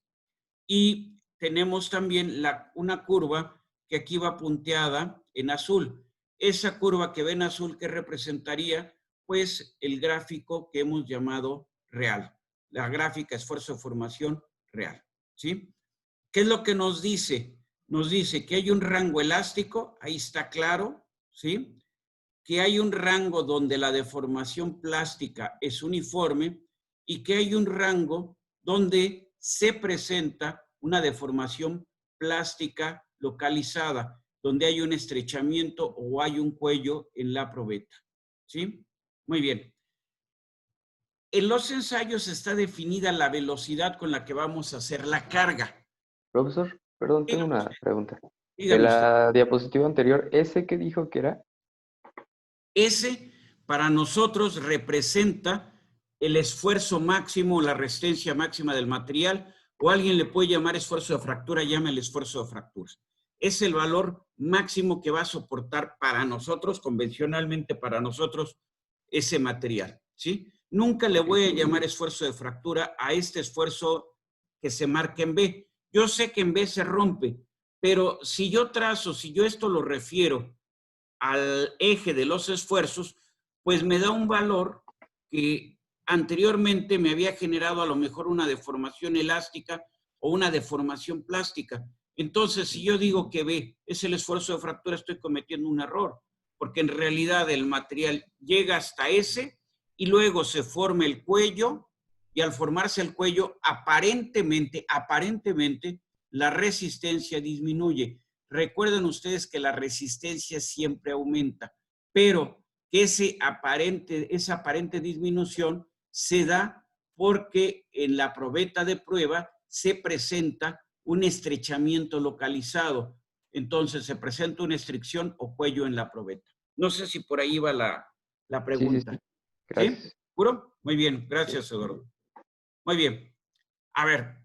S1: Y tenemos también una curva que aquí va punteada en azul. Esa curva que ve en azul, que representaría, pues, el gráfico que hemos llamado real. La gráfica esfuerzo de formación real, ¿sí? ¿Qué es lo que nos dice? Nos dice que hay un rango elástico, ahí está claro, ¿sí? Que hay un rango donde la deformación plástica es uniforme y que hay un rango donde se presenta una deformación plástica localizada, donde hay un estrechamiento o hay un cuello en la probeta, ¿sí? Muy bien. En los ensayos está definida la velocidad con la que vamos a hacer la carga.
S4: Profesor, perdón, tengo
S1: Dígame
S4: una
S1: usted.
S4: pregunta. De
S1: Dígame usted.
S4: la diapositiva anterior, ¿ese qué dijo que era?
S1: Ese para nosotros representa el esfuerzo máximo, la resistencia máxima del material, o alguien le puede llamar esfuerzo de fractura, llama el esfuerzo de fractura. Es el valor máximo que va a soportar para nosotros, convencionalmente para nosotros, ese material, ¿sí? Nunca le voy a llamar esfuerzo de fractura a este esfuerzo que se marca en B. Yo sé que en B se rompe, pero si yo esto lo refiero al eje de los esfuerzos, pues me da un valor que anteriormente me había generado a lo mejor una deformación elástica o una deformación plástica. Entonces, si yo digo que B es el esfuerzo de fractura, estoy cometiendo un error, porque en realidad el material llega hasta S y luego se forma el cuello, y al formarse el cuello, aparentemente, la resistencia disminuye. Recuerden ustedes que la resistencia siempre aumenta, pero esa aparente disminución se da porque en la probeta de prueba se presenta un estrechamiento localizado. Entonces se presenta una estricción o cuello en la probeta. No sé si por ahí va la pregunta.
S4: Sí. Gracias.
S1: ¿Sí? ¿Puro? Muy bien, gracias, Eduardo. Muy bien. A ver,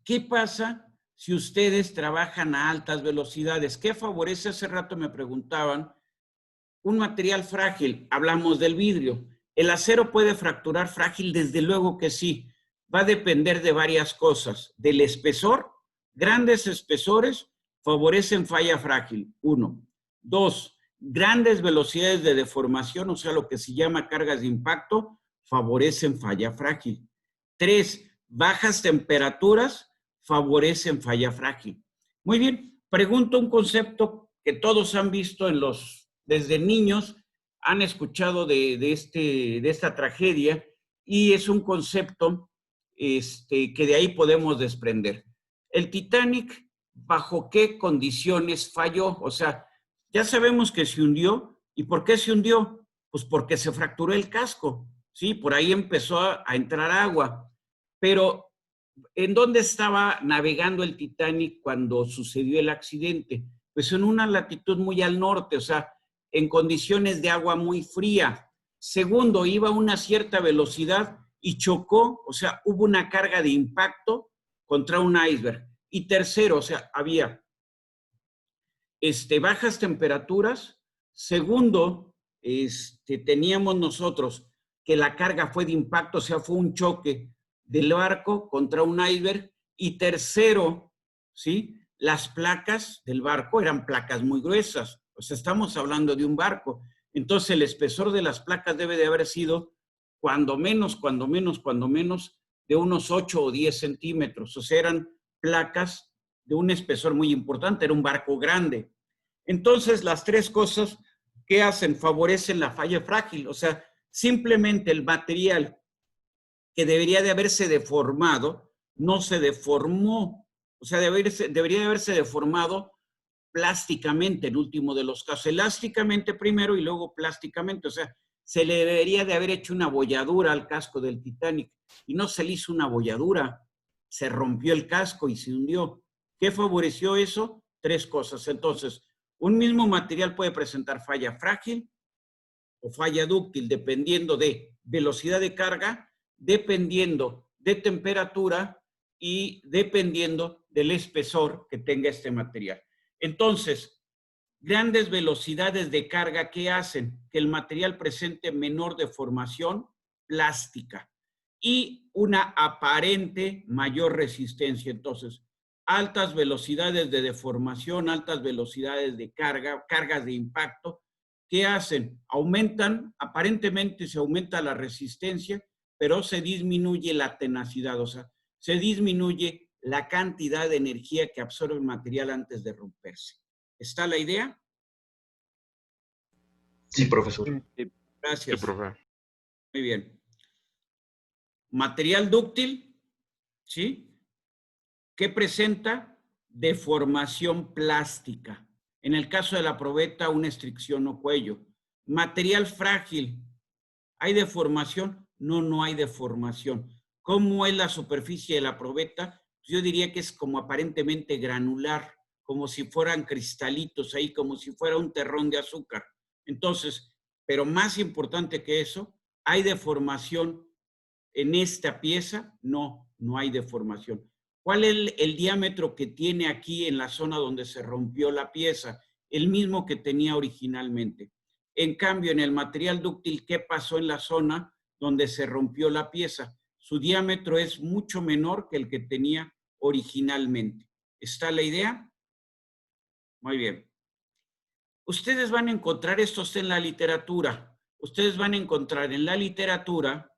S1: ¿qué pasa si ustedes trabajan a altas velocidades? ¿Qué favorece? Hace rato me preguntaban. Un material frágil, hablamos del vidrio. ¿El acero puede fracturar frágil? Desde luego que sí. Va a depender de varias cosas. Del espesor. Grandes espesores favorecen falla frágil. 1. 2. Grandes velocidades de deformación, o sea, lo que se llama cargas de impacto, favorecen falla frágil. 3. Bajas temperaturas favorecen falla frágil. Muy bien, Pregunto un concepto que todos han visto desde niños, han escuchado de esta tragedia, y es un concepto que de ahí podemos desprender. El Titanic, ¿bajo qué condiciones falló? O sea, ya sabemos que se hundió. ¿Y por qué se hundió? Pues porque se fracturó el casco, ¿sí? Por ahí empezó a entrar agua. Pero, ¿en dónde estaba navegando el Titanic cuando sucedió el accidente? Pues en una latitud muy al norte, o sea, en condiciones de agua muy fría. Segundo, iba a una cierta velocidad y chocó, o sea, hubo una carga de impacto contra un iceberg. Y tercero, o sea, había bajas temperaturas. Segundo, teníamos nosotros que la carga fue de impacto, o sea, fue un choque del barco contra un iceberg. Y tercero, ¿sí? Las placas del barco eran placas muy gruesas, o sea, estamos hablando de un barco. Entonces, el espesor de las placas debe de haber sido cuando menos, de unos 8 o 10 centímetros. O sea, eran placas de un espesor muy importante, era un barco grande. Entonces, las tres cosas que hacen favorecen la falla frágil, o sea, simplemente el material que debería de haberse deformado, no se deformó, o sea, debería de haberse deformado plásticamente, en último de los casos, elásticamente primero y luego plásticamente, o sea, se le debería de haber hecho una abolladura al casco del Titanic, y no se le hizo una abolladura, se rompió el casco y se hundió. ¿Qué favoreció eso? Tres cosas. Entonces, un mismo material puede presentar falla frágil o falla dúctil, dependiendo de velocidad de carga, dependiendo de temperatura y dependiendo del espesor que tenga este material. Entonces, grandes velocidades de carga, ¿qué hacen? Que el material presente menor deformación plástica y una aparente mayor resistencia. Entonces, altas velocidades de deformación, altas velocidades de carga, cargas de impacto, ¿qué hacen? Aumentan, aparentemente se aumenta la resistencia, pero se disminuye la tenacidad, o sea, se disminuye la cantidad de energía que absorbe el material antes de romperse. ¿Está la idea?
S3: Sí, profesor.
S1: Gracias.
S2: Sí, profe.
S1: Muy bien. Material dúctil, ¿sí? ¿Qué presenta? Deformación plástica. En el caso de la probeta, una estricción o cuello. Material frágil. ¿Hay deformación? No, no hay deformación. ¿Cómo es la superficie de la probeta? Yo diría que es como aparentemente granular, como si fueran cristalitos ahí, como si fuera un terrón de azúcar. Entonces, pero más importante que eso, ¿hay deformación en esta pieza? No, no hay deformación. ¿Cuál es el diámetro que tiene aquí en la zona donde se rompió la pieza? El mismo que tenía originalmente. En cambio, en el material dúctil, ¿qué pasó en la zona donde se rompió la pieza? Su diámetro es mucho menor que el que tenía originalmente. ¿Está la idea? Muy bien. Ustedes van a encontrar esto en la literatura. Ustedes van a encontrar en la literatura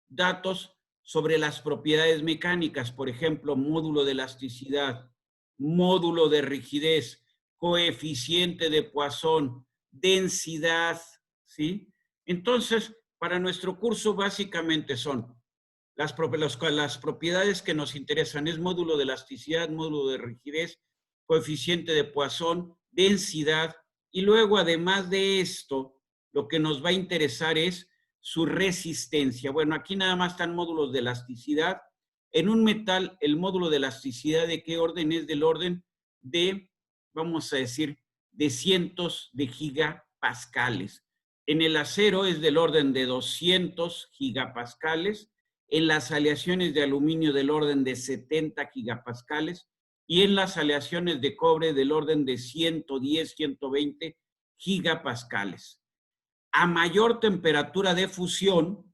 S1: datos sobre las propiedades mecánicas, por ejemplo, módulo de elasticidad, módulo de rigidez, coeficiente de Poisson, densidad, ¿sí? Entonces, para nuestro curso básicamente son las propiedades que nos interesan, es módulo de elasticidad, módulo de rigidez, coeficiente de Poisson, densidad, y luego además de esto, lo que nos va a interesar es su resistencia. Bueno, aquí nada más están módulos de elasticidad. En un metal, el módulo de elasticidad, ¿de qué orden es? Del orden de, vamos a decir, de cientos de gigapascales. En el acero es del orden de 200 gigapascales. En las aleaciones de aluminio del orden de 70 gigapascales. Y en las aleaciones de cobre del orden de 110, 120 gigapascales. A mayor temperatura de fusión,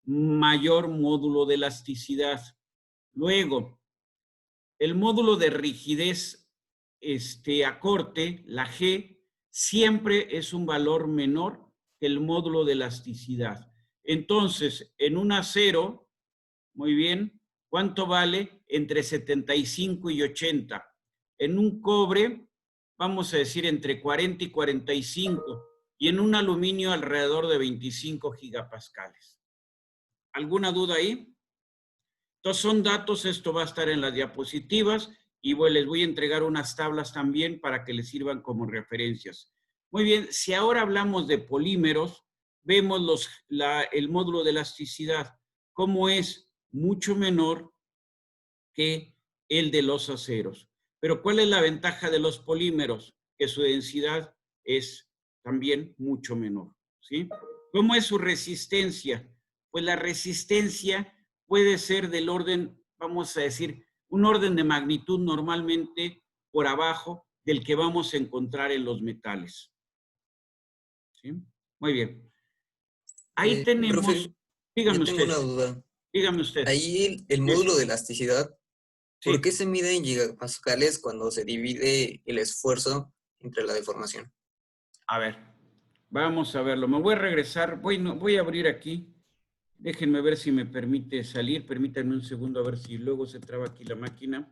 S1: mayor módulo de elasticidad. Luego, el módulo de rigidez a corte, la G, siempre es un valor menor que el módulo de elasticidad. Entonces, en un acero, muy bien, ¿cuánto vale? Entre 75 y 80. En un cobre vamos a decir, entre 40 y 45, y en un aluminio alrededor de 25 gigapascales. ¿Alguna duda ahí? Entonces son datos, esto va a estar en las diapositivas, y les voy a entregar unas tablas también para que les sirvan como referencias. Muy bien, si ahora hablamos de polímeros, vemos el módulo de elasticidad, cómo es mucho menor que el de los aceros. Pero ¿cuál es la ventaja de los polímeros? Que su densidad es también mucho menor, ¿sí? ¿Cómo es su resistencia? Pues la resistencia puede ser del orden, vamos a decir, un orden de magnitud normalmente por abajo del que vamos a encontrar en los metales. ¿Sí? Muy bien. Ahí tenemos,
S6: profe,
S1: dígame
S6: yo tengo
S1: usted,
S6: una duda.
S1: dígame usted.
S6: Ahí el módulo de elasticidad,
S1: Sí.
S6: ¿por qué se mide en gigapascales cuando se divide el esfuerzo entre la deformación?
S1: A ver, vamos a verlo. Me voy a regresar, voy a abrir aquí. Déjenme ver si me permite salir. Permítanme un segundo a ver si luego se traba aquí la máquina.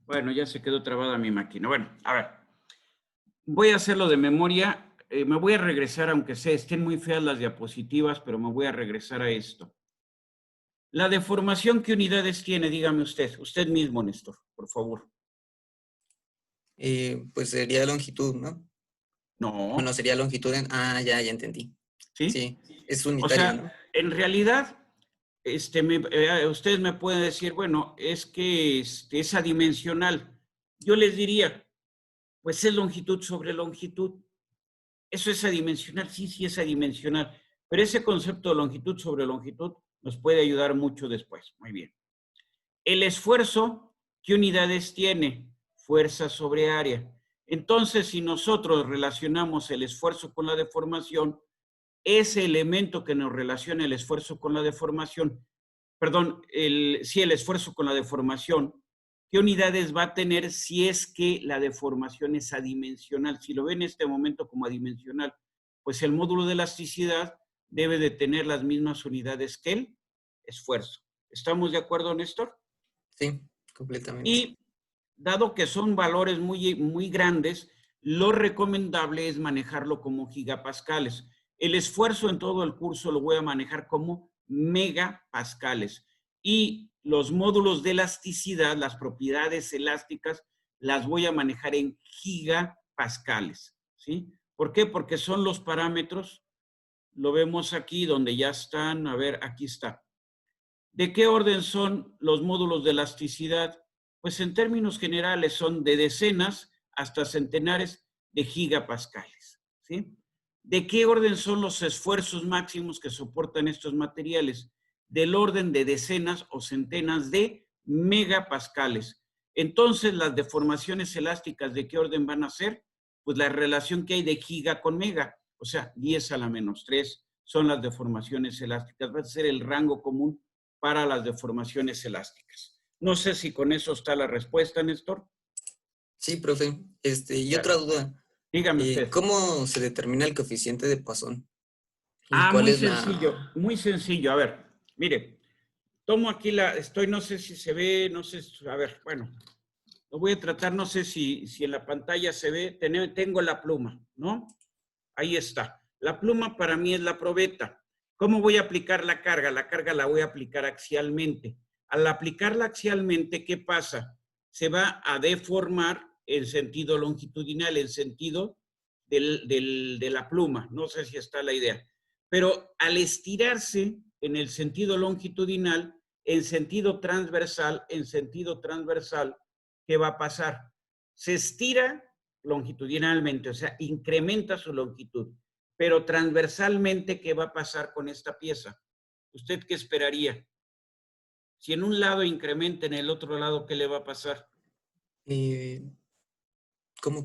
S1: Bueno, ya se quedó trabada mi máquina. Bueno, a ver. Voy a hacerlo de memoria. Me voy a regresar, aunque estén muy feas las diapositivas, pero me voy a regresar a esto. La deformación, ¿qué unidades tiene? Dígame usted. Usted mismo, Néstor, por favor.
S6: Pues sería longitud, ¿no?
S1: No.
S6: Bueno, sería longitud en... Ah, ya entendí.
S1: ¿Sí?
S6: Sí, es
S1: O
S6: unitario,
S1: sea,
S6: ¿no?
S1: en realidad, ustedes me pueden decir, bueno, es que es adimensional. Yo les diría, pues es longitud sobre longitud. ¿Eso es adimensional? Sí, sí es adimensional. Pero ese concepto de longitud sobre longitud nos puede ayudar mucho después. Muy bien. El esfuerzo, ¿qué unidades tiene? Fuerza sobre área. Entonces, si nosotros relacionamos el esfuerzo con la deformación, ese elemento que nos relaciona el esfuerzo con la deformación, perdón, el esfuerzo con la deformación, ¿qué unidades va a tener si es que la deformación es adimensional? Si lo ven en este momento como adimensional, pues el módulo de elasticidad debe de tener las mismas unidades que el esfuerzo. ¿Estamos de acuerdo, Néstor?
S6: Sí, completamente.
S1: Y dado que son valores muy grandes, lo recomendable es manejarlo como gigapascales. El esfuerzo en todo el curso lo voy a manejar como megapascales. Y los módulos de elasticidad, las propiedades elásticas, las voy a manejar en gigapascales. ¿Sí? ¿Por qué? Porque son los parámetros, lo vemos aquí donde ya están, a ver, aquí está. ¿De qué orden son los módulos de elasticidad? Pues en términos generales son de decenas hasta centenares de gigapascales, ¿sí? ¿De qué orden son los esfuerzos máximos que soportan estos materiales? Del orden de decenas o centenas de megapascales. Entonces, las deformaciones elásticas, ¿de qué orden van a ser? Pues la relación que hay de giga con mega, o sea, 10 a la menos 3 son las deformaciones elásticas. Va a ser el rango común para las deformaciones elásticas. No sé si con eso está la respuesta, Néstor.
S6: Sí, profe. Y otra duda.
S1: Dígame usted.
S6: ¿Cómo se determina el coeficiente de Poisson?
S1: Muy sencillo, muy sencillo. A ver, mire, tomo aquí no sé si se ve, no sé, a ver, bueno, lo voy a tratar, no sé si en la pantalla se ve, tengo la pluma, ¿no? Ahí está. La pluma para mí es la probeta. ¿Cómo voy a aplicar la carga? La carga la voy a aplicar axialmente. Al aplicarla axialmente, ¿qué pasa? Se va a deformar el sentido longitudinal, el sentido de la pluma. No sé si está la idea. Pero al estirarse en el sentido longitudinal, en sentido transversal, ¿qué va a pasar? Se estira longitudinalmente, o sea, incrementa su longitud. Pero transversalmente, ¿qué va a pasar con esta pieza? ¿Usted qué esperaría? Si en un lado incrementa, en el otro lado, ¿qué le va a pasar?
S6: ¿Cómo?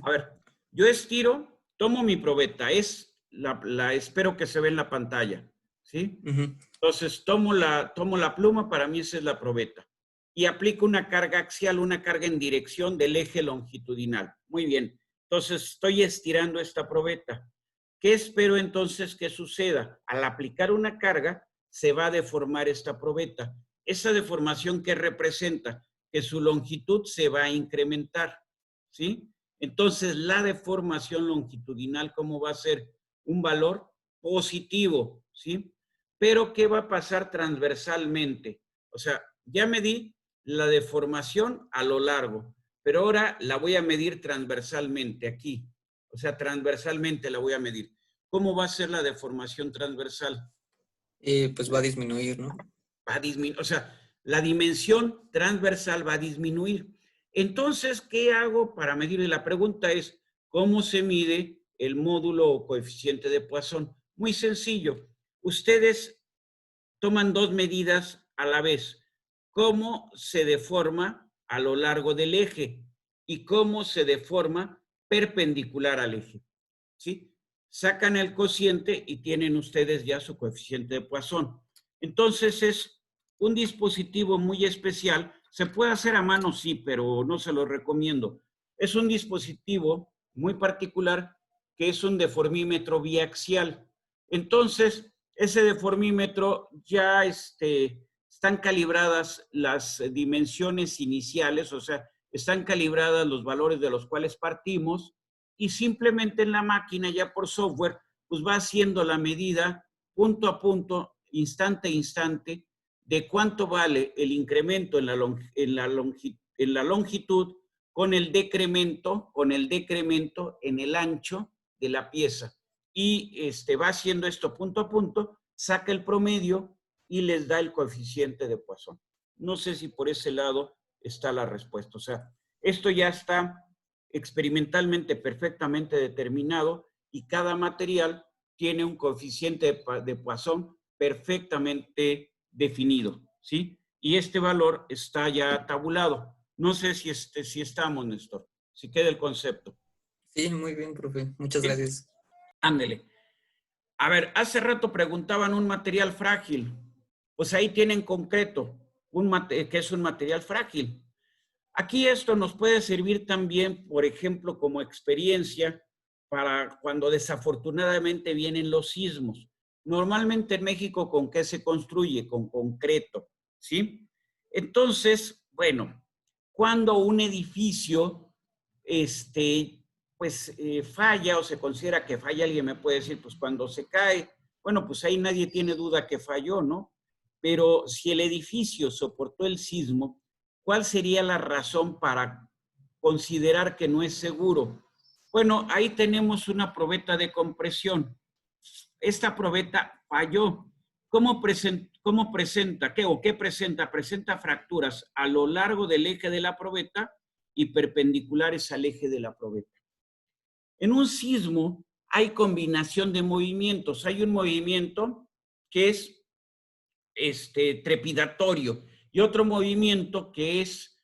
S1: A ver, yo estiro, tomo mi probeta, espero que se ve en la pantalla, ¿sí? Entonces, tomo la pluma, para mí esa es la probeta. Y aplico una carga axial, una carga en dirección del eje longitudinal. Muy bien. Entonces, estoy estirando esta probeta. ¿Qué espero entonces que suceda? Al aplicar una carga, se va a deformar esta probeta. Esa deformación que representa que su longitud se va a incrementar, ¿sí? Entonces, la deformación longitudinal, ¿cómo va a ser? Un valor positivo, ¿sí? Pero, ¿qué va a pasar transversalmente? O sea, ya medí la deformación a lo largo, pero ahora la voy a medir transversalmente aquí. O sea, transversalmente la voy a medir. ¿Cómo va a ser la deformación transversal?
S6: Pues va a disminuir, ¿no?
S1: Va a disminuir, o sea, la dimensión transversal va a disminuir. Entonces, ¿qué hago para medir? Y la pregunta es, ¿cómo se mide el módulo o coeficiente de Poisson? Muy sencillo. Ustedes toman dos medidas a la vez. ¿Cómo se deforma a lo largo del eje? Y cómo se deforma perpendicular al eje. ¿Sí? Sacan el cociente y tienen ustedes ya su coeficiente de Poisson. Entonces es un dispositivo muy especial. Se puede hacer a mano, sí, pero no se lo recomiendo. Es un dispositivo muy particular que es un deformímetro biaxial. Entonces, ese deformímetro ya están calibradas las dimensiones iniciales, o sea, están calibradas los valores de los cuales partimos y simplemente en la máquina ya por software pues va haciendo la medida punto a punto, instante a instante, de cuánto vale el incremento en la longitud con el decremento en el ancho de la pieza. Y va haciendo esto punto a punto, saca el promedio y les da el coeficiente de Poisson. No sé si por ese lado está la respuesta. O sea, esto ya está experimentalmente perfectamente determinado y cada material tiene un coeficiente de Poisson perfectamente definido, ¿sí? Y este valor está ya tabulado. No sé si estamos, Néstor, si queda el concepto.
S6: Sí, muy bien, profe. Muchas
S1: ¿Sí?
S6: gracias.
S1: Ándele. A ver, hace rato preguntaban un material frágil. Pues ahí tienen concreto que es un material frágil. Aquí esto nos puede servir también, por ejemplo, como experiencia para cuando desafortunadamente vienen los sismos. Normalmente en México, ¿con qué se construye? Con concreto, ¿sí? Entonces, bueno, cuando un edificio, falla o se considera que falla, alguien me puede decir, pues cuando se cae, bueno, pues ahí nadie tiene duda que falló, ¿no? Pero si el edificio soportó el sismo, ¿cuál sería la razón para considerar que no es seguro? Bueno, ahí tenemos una probeta de compresión. Esta probeta falló. ¿Cómo presenta? ¿Qué presenta? Presenta fracturas a lo largo del eje de la probeta y perpendiculares al eje de la probeta. En un sismo hay combinación de movimientos. Hay un movimiento que es trepidatorio y otro movimiento que es,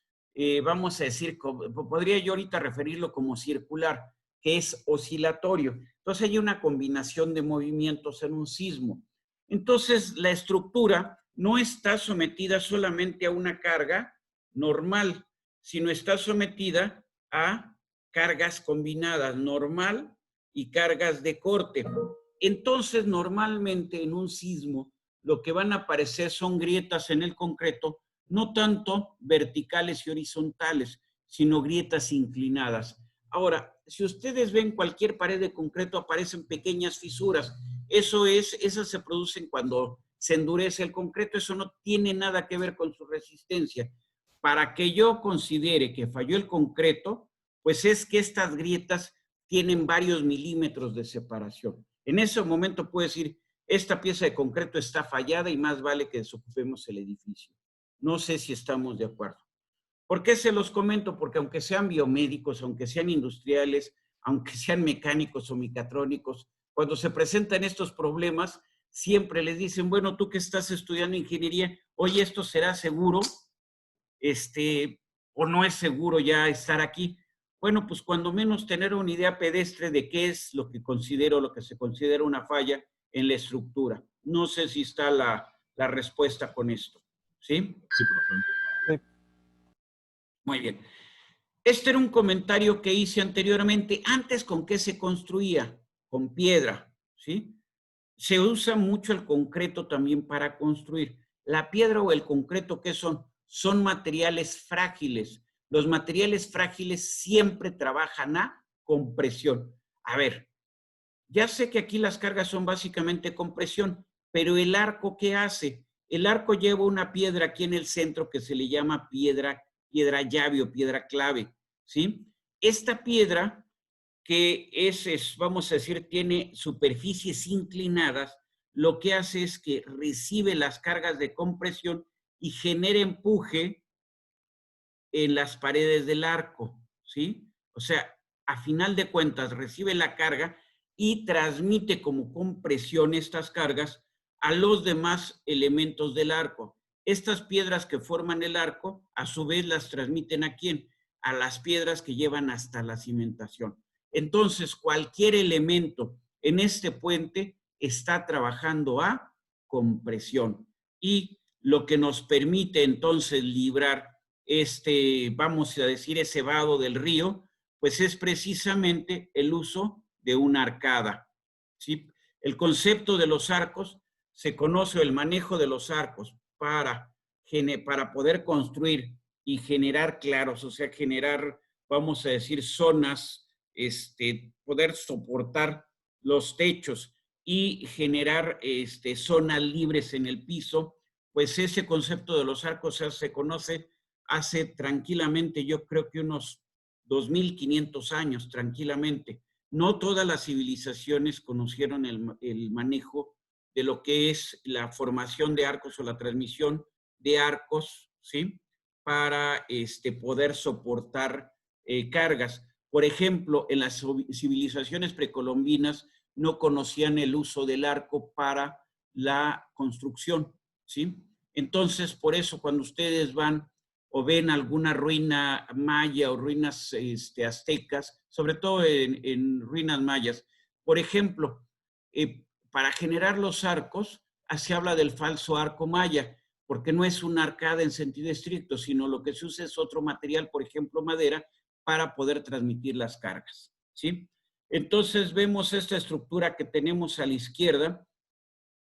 S1: vamos a decir, podría yo ahorita referirlo como circular, que es oscilatorio. Entonces hay una combinación de movimientos en un sismo. Entonces la estructura no está sometida solamente a una carga normal, sino está sometida a cargas combinadas, normal y cargas de corte. Entonces normalmente en un sismo lo que van a aparecer son grietas en el concreto, no tanto verticales y horizontales, sino grietas inclinadas. Ahora, si ustedes ven cualquier pared de concreto, aparecen pequeñas fisuras. Esas se producen cuando se endurece el concreto. Eso no tiene nada que ver con su resistencia. Para que yo considere que falló el concreto, pues es que estas grietas tienen varios milímetros de separación. En ese momento puedo decir, esta pieza de concreto está fallada y más vale que desocupemos el edificio. No sé si estamos de acuerdo. ¿Por qué se los comento? Porque aunque sean biomédicos, aunque sean industriales, aunque sean mecánicos o mecatrónicos, cuando se presentan estos problemas, siempre les dicen, bueno, tú que estás estudiando ingeniería, oye, ¿esto será seguro? ¿O no es seguro ya estar aquí? Bueno, pues cuando menos tener una idea pedestre de qué es lo que se considera una falla en la estructura. No sé si está la respuesta con esto. ¿Sí?
S2: Sí, profe.
S5: Sí.
S1: Muy bien. Este era un comentario que hice anteriormente. Antes, ¿con qué se construía? Con piedra, ¿sí? Se usa mucho el concreto también para construir. La piedra o el concreto, ¿qué son? Son materiales frágiles. Los materiales frágiles siempre trabajan a compresión. A ver, ya sé que aquí las cargas son básicamente compresión, pero el arco, ¿qué hace? El arco lleva una piedra aquí en el centro que se le llama piedra llave o piedra clave, ¿sí? Esta piedra que vamos a decir, tiene superficies inclinadas, lo que hace es que recibe las cargas de compresión y genera empuje en las paredes del arco, ¿sí? O sea, a final de cuentas recibe la carga y transmite como compresión estas cargas a los demás elementos del arco. Estas piedras que forman el arco, a su vez las transmiten ¿a quién? A las piedras que llevan hasta la cimentación. Entonces, cualquier elemento en este puente está trabajando a compresión y lo que nos permite entonces librar vamos a decir, ese vado del río, pues es precisamente el uso de una arcada, ¿sí? El concepto de los arcos se conoce, el manejo de los arcos para poder construir y generar claros, o sea, generar, vamos a decir, zonas, poder soportar los techos y generar zonas libres en el piso, pues ese concepto de los arcos se conoce hace tranquilamente, yo creo que unos 2500 años, tranquilamente. No todas las civilizaciones conocieron el manejo de lo que es la formación de arcos o la transmisión de arcos, ¿sí? Para poder soportar cargas. Por ejemplo, en las civilizaciones precolombinas no conocían el uso del arco para la construcción, ¿sí? Entonces, por eso cuando ustedes van o ven alguna ruina maya o ruinas aztecas, sobre todo en ruinas mayas. Por ejemplo, para generar los arcos, se habla del falso arco maya, porque no es una arcada en sentido estricto, sino lo que se usa es otro material, por ejemplo, madera, para poder transmitir las cargas, ¿sí? Entonces vemos esta estructura que tenemos a la izquierda,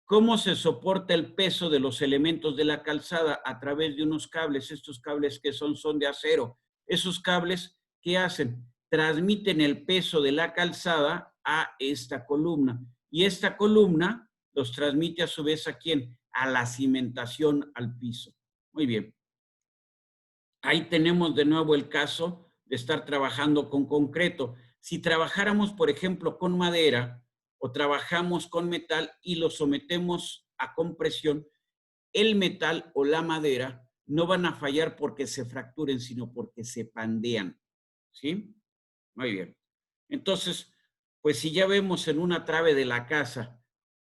S1: ¿cómo se soporta el peso de los elementos de la calzada? A través de unos cables. Estos cables que son de acero. Esos cables, ¿qué hacen? Transmiten el peso de la calzada a esta columna. Y esta columna los transmite a su vez ¿a quién? A la cimentación, al piso. Muy bien. Ahí tenemos de nuevo el caso de estar trabajando con concreto. Si trabajáramos, por ejemplo, con madera, o trabajamos con metal y lo sometemos a compresión, el metal o la madera no van a fallar porque se fracturen, sino porque se pandean, ¿sí? Muy bien. Entonces, pues si ya vemos en una trave de la casa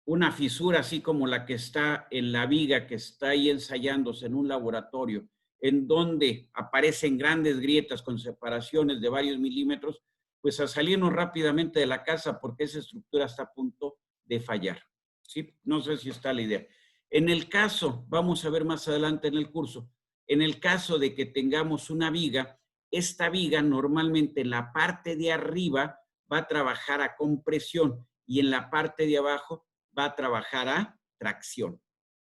S1: una fisura así como la que está en la viga que está ahí ensayándose en un laboratorio, en donde aparecen grandes grietas con separaciones de varios milímetros, pues a salirnos rápidamente de la casa porque esa estructura está a punto de fallar, ¿sí? No sé si está la idea. En el caso, vamos a ver más adelante en el curso, en el caso de que tengamos una viga, esta viga normalmente en la parte de arriba va a trabajar a compresión y en la parte de abajo va a trabajar a tracción,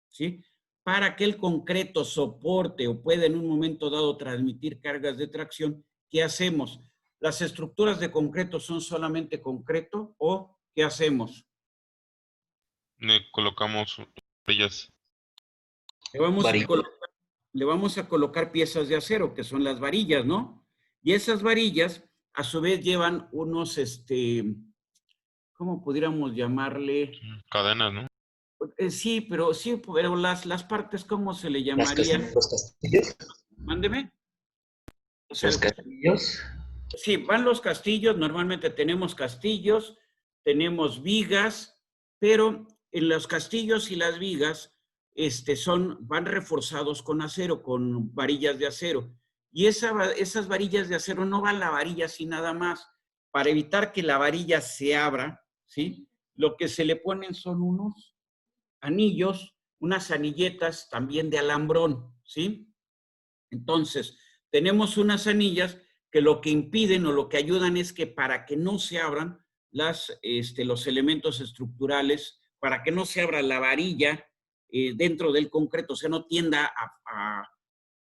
S1: ¿sí? Para que el concreto soporte o pueda en un momento dado transmitir cargas de tracción, ¿qué hacemos? ¿Las estructuras de concreto son solamente concreto o qué hacemos?
S2: Le colocamos varillas.
S1: Le vamos a colocar piezas de acero, que son las varillas, ¿no? Y esas varillas, a su vez, llevan unos, ¿cómo pudiéramos llamarle?
S2: Cadenas, ¿no?
S1: Sí, pero las partes, ¿cómo se le llamaría?
S3: ¿Los castillos?
S1: Mándeme. O sea,
S3: ¿Los castillos?
S1: Sí, van los castillos, normalmente tenemos castillos, tenemos vigas, pero en los castillos y las vigas van reforzados con acero, con varillas de acero. Y esas varillas de acero no van la varilla así nada más. Para evitar que la varilla se abra, ¿sí? Lo que se le ponen son unos anillos, unas anilletas también de alambrón, ¿sí? Entonces, tenemos unas anillas que lo que impiden o lo que ayudan es que para que no se abran los elementos estructurales para que no se abra la varilla dentro del concreto, o sea, no tienda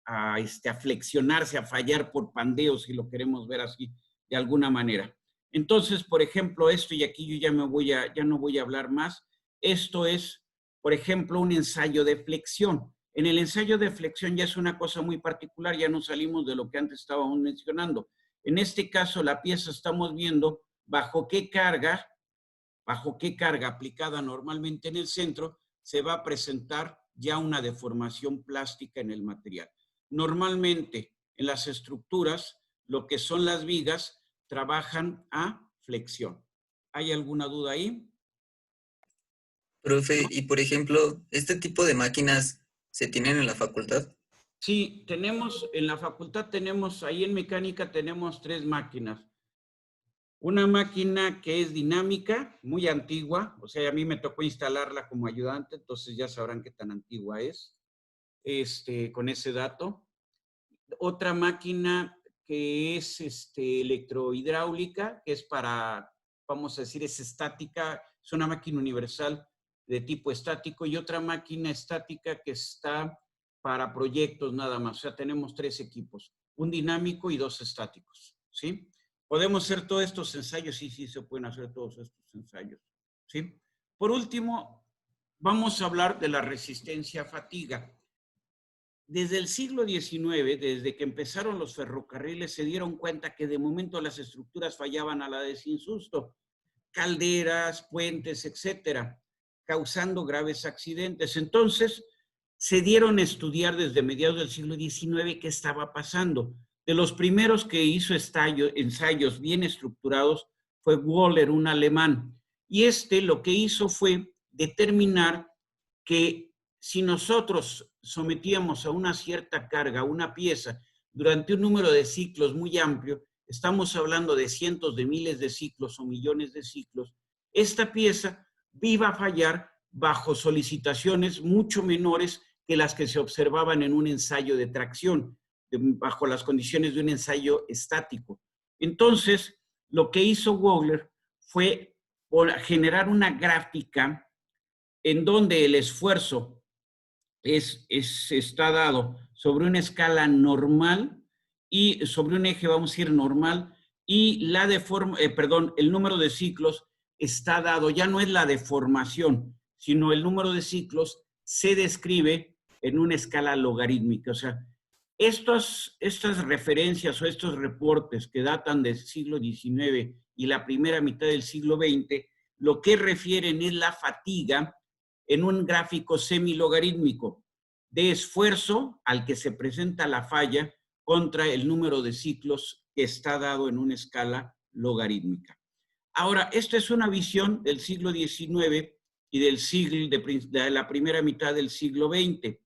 S1: a flexionarse, a fallar por pandeos, si lo queremos ver así de alguna manera. Entonces, por ejemplo, esto, y aquí yo ya no voy a hablar más, esto es, por ejemplo, un ensayo de flexión. En el ensayo de flexión ya es una cosa muy particular, ya no salimos de lo que antes estábamos mencionando. En este caso, la pieza estamos viendo bajo qué carga aplicada normalmente en el centro, se va a presentar ya una deformación plástica en el material. Normalmente, en las estructuras, lo que son las vigas trabajan a flexión. ¿Hay alguna duda ahí?
S6: Profe, y por ejemplo, ¿este tipo de máquinas se tienen en la facultad?
S1: Sí, tenemos, en la facultad tenemos, ahí en mecánica tenemos 3 máquinas. Una máquina que es dinámica, muy antigua, o sea, a mí me tocó instalarla como ayudante, entonces ya sabrán qué tan antigua es, con ese dato. Otra máquina que es electrohidráulica, que es para, vamos a decir, es estática, es una máquina universal de tipo estático, y otra máquina estática que está para proyectos nada más. O sea, tenemos 3 equipos, un dinámico y 2 estáticos, ¿sí? ¿Podemos hacer todos estos ensayos? Sí, sí, se pueden hacer todos estos ensayos, ¿sí? Por último, vamos a hablar de la resistencia a fatiga. Desde el siglo XIX, desde que empezaron los ferrocarriles, se dieron cuenta que de momento las estructuras fallaban a la de sin susto. Calderas, puentes, etcétera, causando graves accidentes. Entonces, se dieron a estudiar desde mediados del siglo XIX qué estaba pasando. De los primeros que hizo ensayos bien estructurados fue Wöhler, un alemán. Y lo que hizo fue determinar que si nosotros sometíamos a una cierta carga una pieza durante un número de ciclos muy amplio, estamos hablando de cientos de miles de ciclos o millones de ciclos, esta pieza iba a fallar bajo solicitaciones mucho menores que las que se observaban en un ensayo de tracción, bajo las condiciones de un ensayo estático. Entonces, lo que hizo Wöhler fue generar una gráfica en donde el esfuerzo está dado sobre una escala normal y sobre un eje, vamos a decir, normal, y el número de ciclos está dado, ya no es la deformación, sino el número de ciclos se describe en una escala logarítmica. O sea, estas referencias o estos reportes que datan del siglo XIX y la primera mitad del siglo XX, lo que refieren es la fatiga en un gráfico semilogarítmico de esfuerzo al que se presenta la falla contra el número de ciclos que está dado en una escala logarítmica. Ahora, esta es una visión del siglo XIX y de la primera mitad del siglo XX.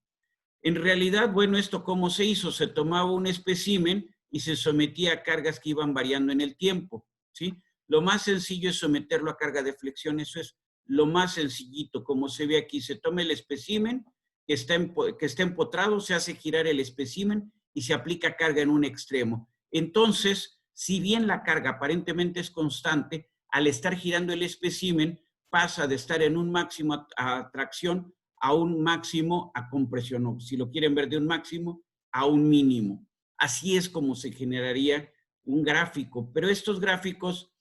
S1: En realidad, bueno, ¿esto cómo se hizo? Se tomaba un espécimen y se sometía a cargas que iban variando en el tiempo, ¿sí? Lo más sencillo es someterlo a carga de flexión, eso es lo más sencillito, como se ve aquí. Se toma el espécimen que está empotrado, se hace girar el espécimen y se aplica carga en un extremo. Entonces, si bien la carga aparentemente es constante, al estar girando el espécimen pasa de estar en un máximo a tracción a un máximo a compresión, o si lo quieren ver de un máximo a un mínimo. Así es como se generaría un gráfico. Pero estos gráficos,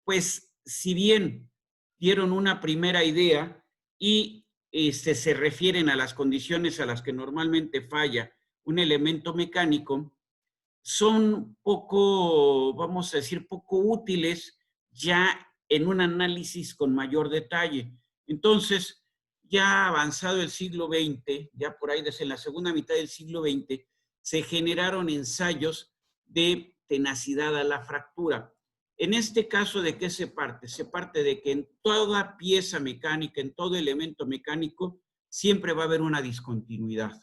S1: pues, si bien dieron una primera idea y se refieren a las condiciones a las que normalmente falla un elemento mecánico, son poco, vamos a decir, poco útiles ya en un análisis con mayor detalle. Entonces, ya avanzado el siglo XX, ya por ahí desde la segunda mitad del siglo XX, se generaron ensayos de tenacidad a la fractura. En este caso, ¿de qué se parte? Se parte de que en toda pieza mecánica, en todo elemento mecánico, siempre va a haber una discontinuidad.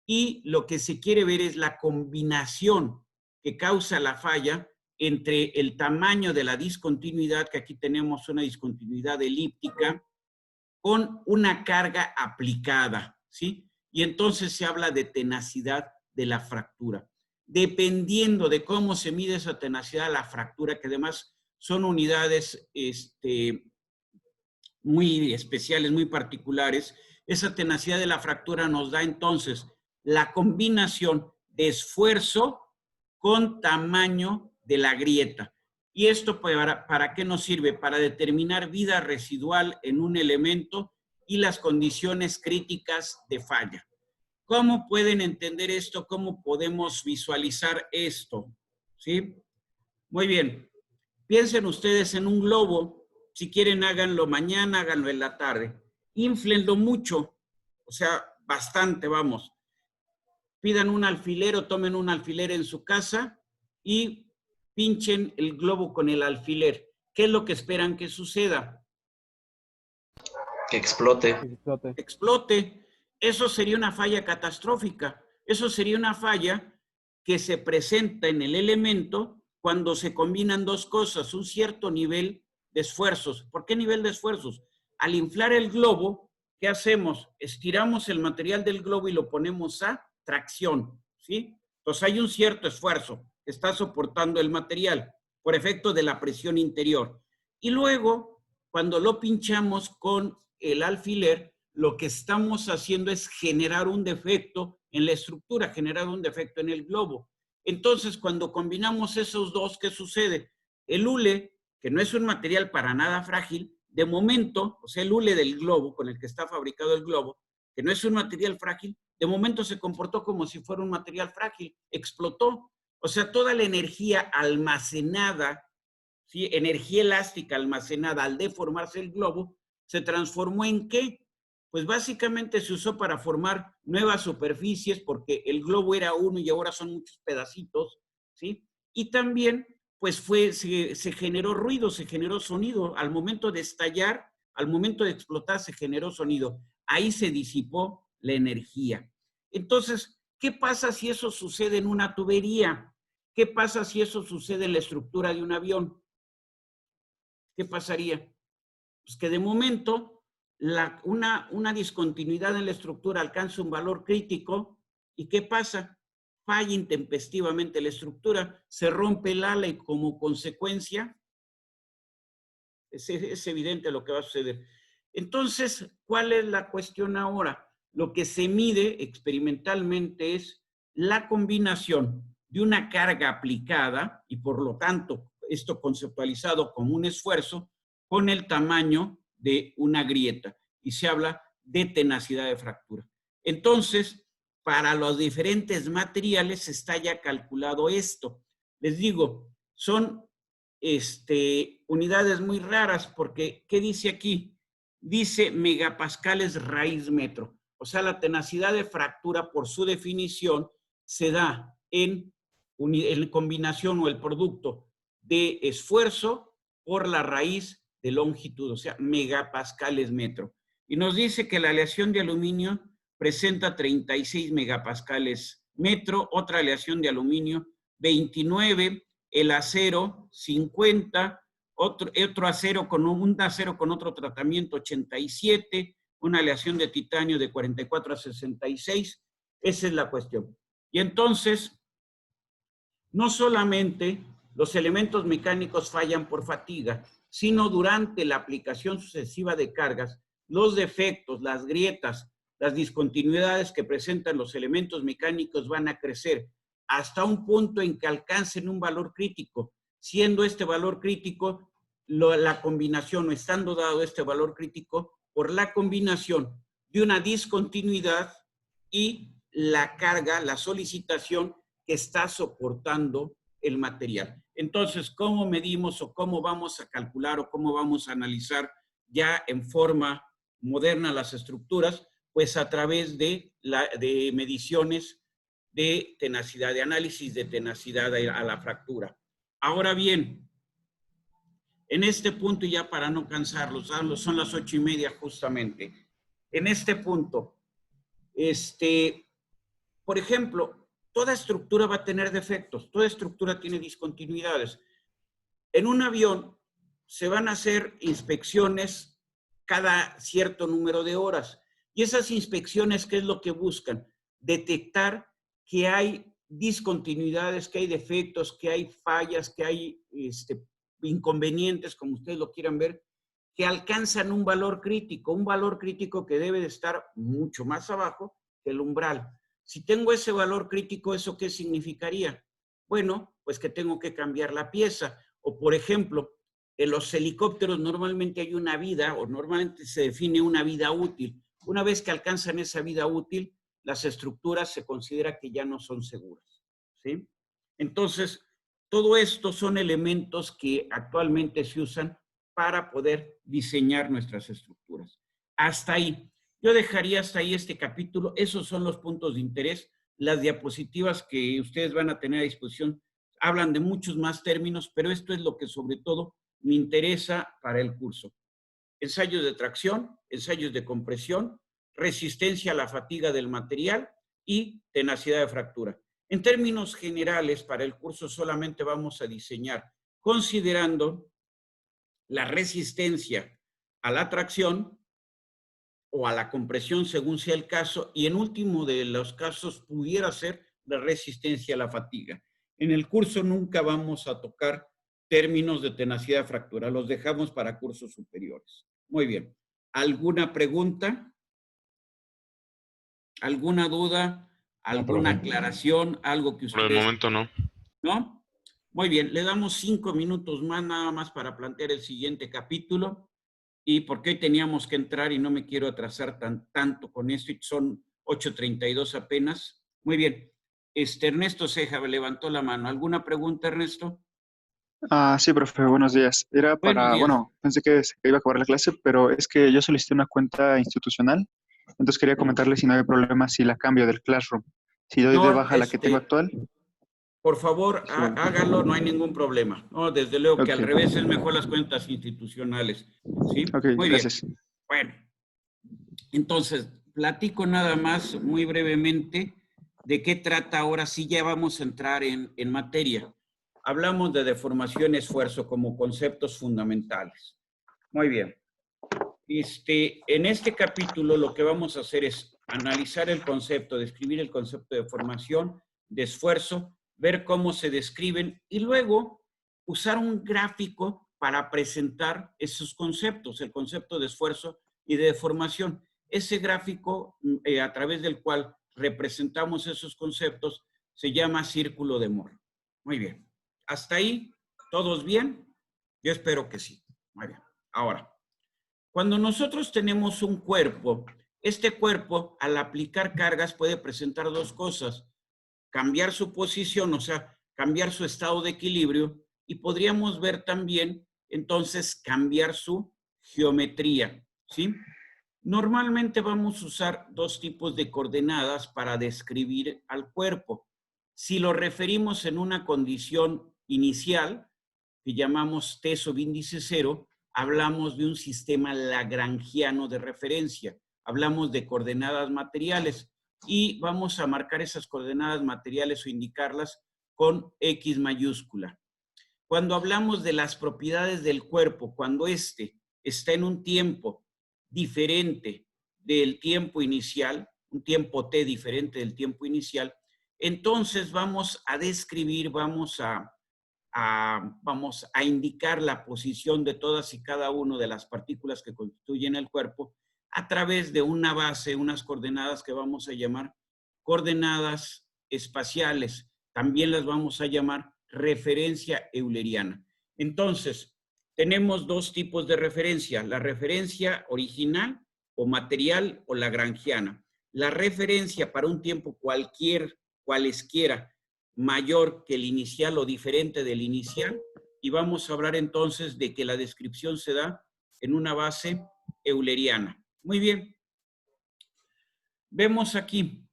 S1: Y lo que se quiere ver es la combinación que causa la falla entre el tamaño de la discontinuidad, que aquí tenemos una discontinuidad elíptica, con una carga aplicada, ¿sí? Y entonces se habla de tenacidad de la fractura. Dependiendo de cómo se mide esa tenacidad de la fractura, que además son unidades muy especiales, muy particulares. Esa tenacidad de la fractura nos da entonces la combinación de esfuerzo con tamaño de la grieta. ¿Y esto para qué nos sirve? Para determinar vida residual en un elemento y las condiciones críticas de falla. ¿Cómo pueden entender esto? ¿Cómo podemos visualizar esto? ¿Sí? Muy bien. Piensen ustedes en un globo. Si quieren, háganlo mañana, háganlo en la tarde. Inflenlo mucho, o sea, bastante, vamos. Pidan un alfiler o tomen un alfiler en su casa y pinchen el globo con el alfiler. ¿Qué es lo que esperan que suceda?
S3: Que explote.
S5: Que explote.
S1: Explote. Eso sería una falla catastrófica. Eso sería una falla que se presenta en el elemento cuando se combinan dos cosas, un cierto nivel de esfuerzos. ¿Por qué nivel de esfuerzos? Al inflar el globo, ¿qué hacemos? Estiramos el material del globo y lo ponemos a tracción, ¿sí? Entonces hay un cierto esfuerzo que está soportando el material por efecto de la presión interior. Y luego, cuando lo pinchamos con el alfiler, lo que estamos haciendo es generar un defecto en la estructura, generar un defecto en el globo. Entonces, cuando combinamos esos dos, ¿qué sucede? El hule, que no es un material para nada frágil, de momento, o sea, el hule del globo con el que está fabricado el globo, que no es un material frágil, de momento se comportó como si fuera un material frágil, explotó. O sea, toda la energía almacenada, ¿sí? Energía elástica almacenada al deformarse el globo, se transformó en ¿qué? Pues básicamente se usó para formar nuevas superficies porque el globo era uno y ahora son muchos pedacitos, ¿sí? Y también, pues se generó ruido, se generó sonido. Al momento de estallar, al momento de explotar, se generó sonido. Ahí se disipó la energía. Entonces, ¿qué pasa si eso sucede en una tubería? ¿Qué pasa si eso sucede en la estructura de un avión? ¿Qué pasaría? Pues que de momento una discontinuidad en la estructura alcanza un valor crítico y ¿qué pasa? Falla intempestivamente la estructura, se rompe el ala y como consecuencia es evidente lo que va a suceder. Entonces, ¿cuál es la cuestión ahora? Lo que se mide experimentalmente es la combinación de una carga aplicada y por lo tanto esto conceptualizado como un esfuerzo con el tamaño de una grieta y se habla de tenacidad de fractura. Entonces, para los diferentes materiales está ya calculado esto. Les digo, son unidades muy raras porque, ¿qué dice aquí? Dice megapascales raíz metro. O sea, la tenacidad de fractura, por su definición, se da en combinación o el producto de esfuerzo por la raíz de longitud, o sea, megapascales metro. Y nos dice que la aleación de aluminio presenta 36 megapascales metro, otra aleación de aluminio 29, el acero 50, otro acero con un acero con otro tratamiento 87, una aleación de titanio de 44 a 66. Esa es la cuestión. Y entonces, no solamente los elementos mecánicos fallan por fatiga, sino durante la aplicación sucesiva de cargas, los defectos, las grietas, las discontinuidades que presentan los elementos mecánicos van a crecer hasta un punto en que alcancen un valor crítico, siendo este valor crítico la combinación o estando dado este valor crítico por la combinación de una discontinuidad y la carga, la solicitación que está soportando el material. Entonces, ¿cómo medimos o cómo vamos a calcular o cómo vamos a analizar ya en forma moderna las estructuras? Pues a través de mediciones de tenacidad, de análisis de tenacidad a la fractura. Ahora bien, en este punto, y ya para no cansarlos, son las 8:30 justamente. En este punto, por ejemplo, toda estructura va a tener defectos, toda estructura tiene discontinuidades. En un avión se van a hacer inspecciones cada cierto número de horas. Y esas inspecciones, ¿qué es lo que buscan? Detectar que hay discontinuidades, que hay defectos, que hay fallas, que hay inconvenientes, como ustedes lo quieran ver, que alcanzan un valor crítico que debe de estar mucho más abajo que el umbral. Si tengo ese valor crítico, ¿eso qué significaría? Bueno, pues que tengo que cambiar la pieza. O, por ejemplo, en los helicópteros normalmente hay una vida, o normalmente se define una vida útil. Una vez que alcanzan esa vida útil, las estructuras se considera que ya no son seguras, ¿sí? Entonces, todo esto son elementos que actualmente se usan para poder diseñar nuestras estructuras. Hasta ahí. Yo dejaría hasta ahí este capítulo. Esos son los puntos de interés. Las diapositivas que ustedes van a tener a disposición hablan de muchos más términos, pero esto es lo que sobre todo me interesa para el curso. Ensayos de tracción, ensayos de compresión, resistencia a la fatiga del material y tenacidad de fractura. En términos generales, para el curso solamente vamos a diseñar considerando la resistencia a la tracción o a la compresión según sea el caso, y en último de los casos pudiera ser la resistencia a la fatiga. En el curso nunca vamos a tocar términos de tenacidad de fractura, los dejamos para cursos superiores. Muy bien. ¿Alguna pregunta? ¿Alguna duda? ¿Alguna aclaración? ¿Algo que
S2: Por el
S1: ustedes...
S2: momento no.
S1: ¿No? Muy bien, le damos 5 minutos más nada más para plantear el siguiente capítulo. Y porque hoy teníamos que entrar y no me quiero atrasar tanto con esto, y son 8:32 apenas. Muy bien. Ernesto Ceja levantó la mano. ¿Alguna pregunta, Ernesto?
S7: Sí, profe, buenos días. Era
S1: Buenos
S7: para,
S1: días.
S7: bueno, pensé que iba a acabar la clase, pero es que yo solicité una cuenta institucional, entonces quería comentarle si no hay problema si la cambio del Classroom. Si doy de
S1: No,
S7: baja la que tengo actual.
S1: por favor,
S7: Sí.
S1: hágalo, no hay ningún problema. No, desde luego que al
S7: Ok.
S1: revés es mejor las cuentas institucionales. ¿Sí?
S7: Ok,
S1: Muy
S7: gracias.
S1: bien. Bueno, entonces, platico nada más muy brevemente de qué trata ahora sí ya vamos a entrar en materia. Hablamos de deformación y esfuerzo como conceptos fundamentales. Muy bien. En este capítulo lo que vamos a hacer es analizar el concepto, describir el concepto de deformación, de esfuerzo, ver cómo se describen y luego usar un gráfico para presentar esos conceptos, el concepto de esfuerzo y de deformación. Ese gráfico a través del cual representamos esos conceptos se llama círculo de Moore. Muy bien. ¿Hasta ahí? ¿Todos bien? Yo espero que sí. Muy bien. Ahora, cuando nosotros tenemos un cuerpo, este cuerpo al aplicar cargas puede presentar dos cosas. Cambiar su posición, o sea, cambiar su estado de equilibrio, y podríamos ver también, entonces, cambiar su geometría, ¿sí? Normalmente vamos a usar dos tipos de coordenadas para describir al cuerpo. Si lo referimos en una condición inicial, que llamamos T sub índice 0, hablamos de un sistema lagrangiano de referencia. Hablamos de coordenadas materiales y vamos a marcar esas coordenadas materiales o indicarlas con X mayúscula. Cuando hablamos de las propiedades del cuerpo, cuando éste está en un tiempo diferente del tiempo inicial, un tiempo T diferente del tiempo inicial, entonces vamos a describir, vamos a indicar la posición de todas y cada una de las partículas que constituyen el cuerpo a través de una base, unas coordenadas que vamos a llamar coordenadas espaciales. También las vamos a llamar referencia euleriana. Entonces, tenemos dos tipos de referencia, la referencia original o material o lagrangiana. La referencia para un tiempo cualesquiera, mayor que el inicial o diferente del inicial, y vamos a hablar entonces de que la descripción se da en una base euleriana. Muy bien. Vemos aquí,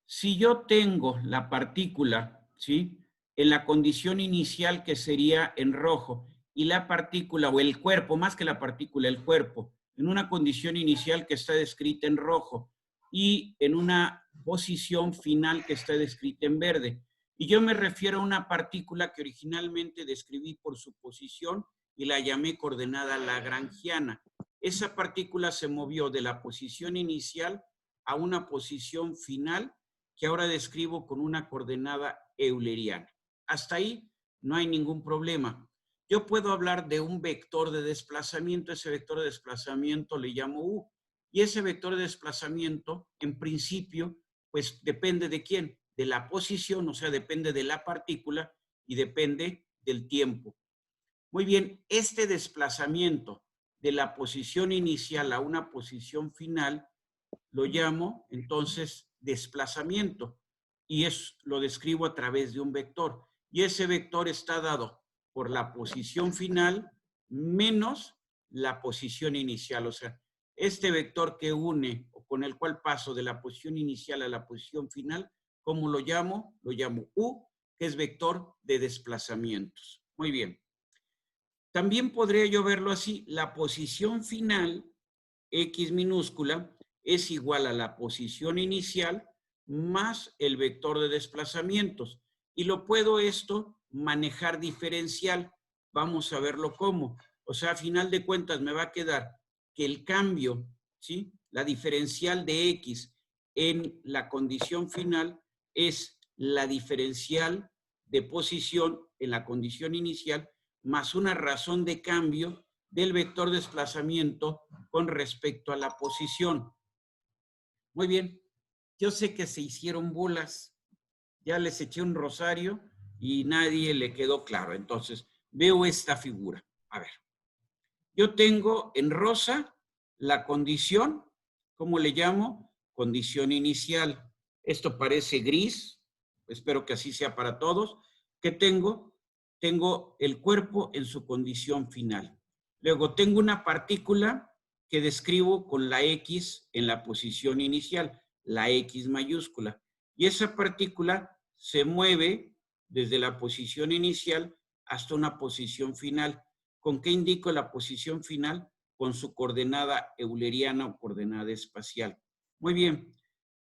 S1: si yo tengo la partícula, ¿sí?, en la condición inicial que sería en rojo, y la partícula o el cuerpo, más que la partícula, el cuerpo, en una condición inicial que está descrita en rojo y en una posición final que está descrita en verde. Y yo me refiero a una partícula que originalmente describí por su posición y la llamé coordenada lagrangiana. Esa partícula se movió de la posición inicial a una posición final que ahora describo con una coordenada euleriana. Hasta ahí no hay ningún problema. yo puedo hablar de un vector de desplazamiento. Ese vector de desplazamiento le llamo U. Y ese vector de desplazamiento, en principio, pues depende de quién, de la posición, o sea, depende de la partícula y depende del tiempo. Muy bien, este desplazamiento de la posición inicial a una posición final lo llamo entonces desplazamiento y lo describo a través de un vector. Y ese vector está dado por la posición final menos la posición inicial. O sea, este vector que une o con el cual paso de la posición inicial a la posición final, ¿cómo lo llamo? Lo llamo U, que es vector de desplazamientos. Muy bien. También podría yo verlo así. La posición final, X minúscula, es igual a la posición inicial más el vector de desplazamientos. Y lo puedo esto manejar diferencial. Vamos a verlo cómo. O sea, a final de cuentas me va a quedar que el cambio, ¿sí? La diferencial de X en la condición final es la diferencial de posición en la condición inicial más una razón de cambio del vector de desplazamiento con respecto a la posición. Muy bien, yo sé que se hicieron bolas, ya les eché un rosario y nadie le quedó claro. Entonces, veo esta figura. A ver, yo tengo en rosa la condición, ¿cómo le llamo? Condición inicial. Esto parece gris, espero que así sea para todos. ¿Qué tengo? Tengo el cuerpo en su condición final. Luego tengo una partícula que describo con la X en la posición inicial, la X mayúscula. Y esa partícula se mueve desde la posición inicial hasta una posición final. ¿Con qué indico la posición final? Con su coordenada euleriana o coordenada espacial. Muy bien.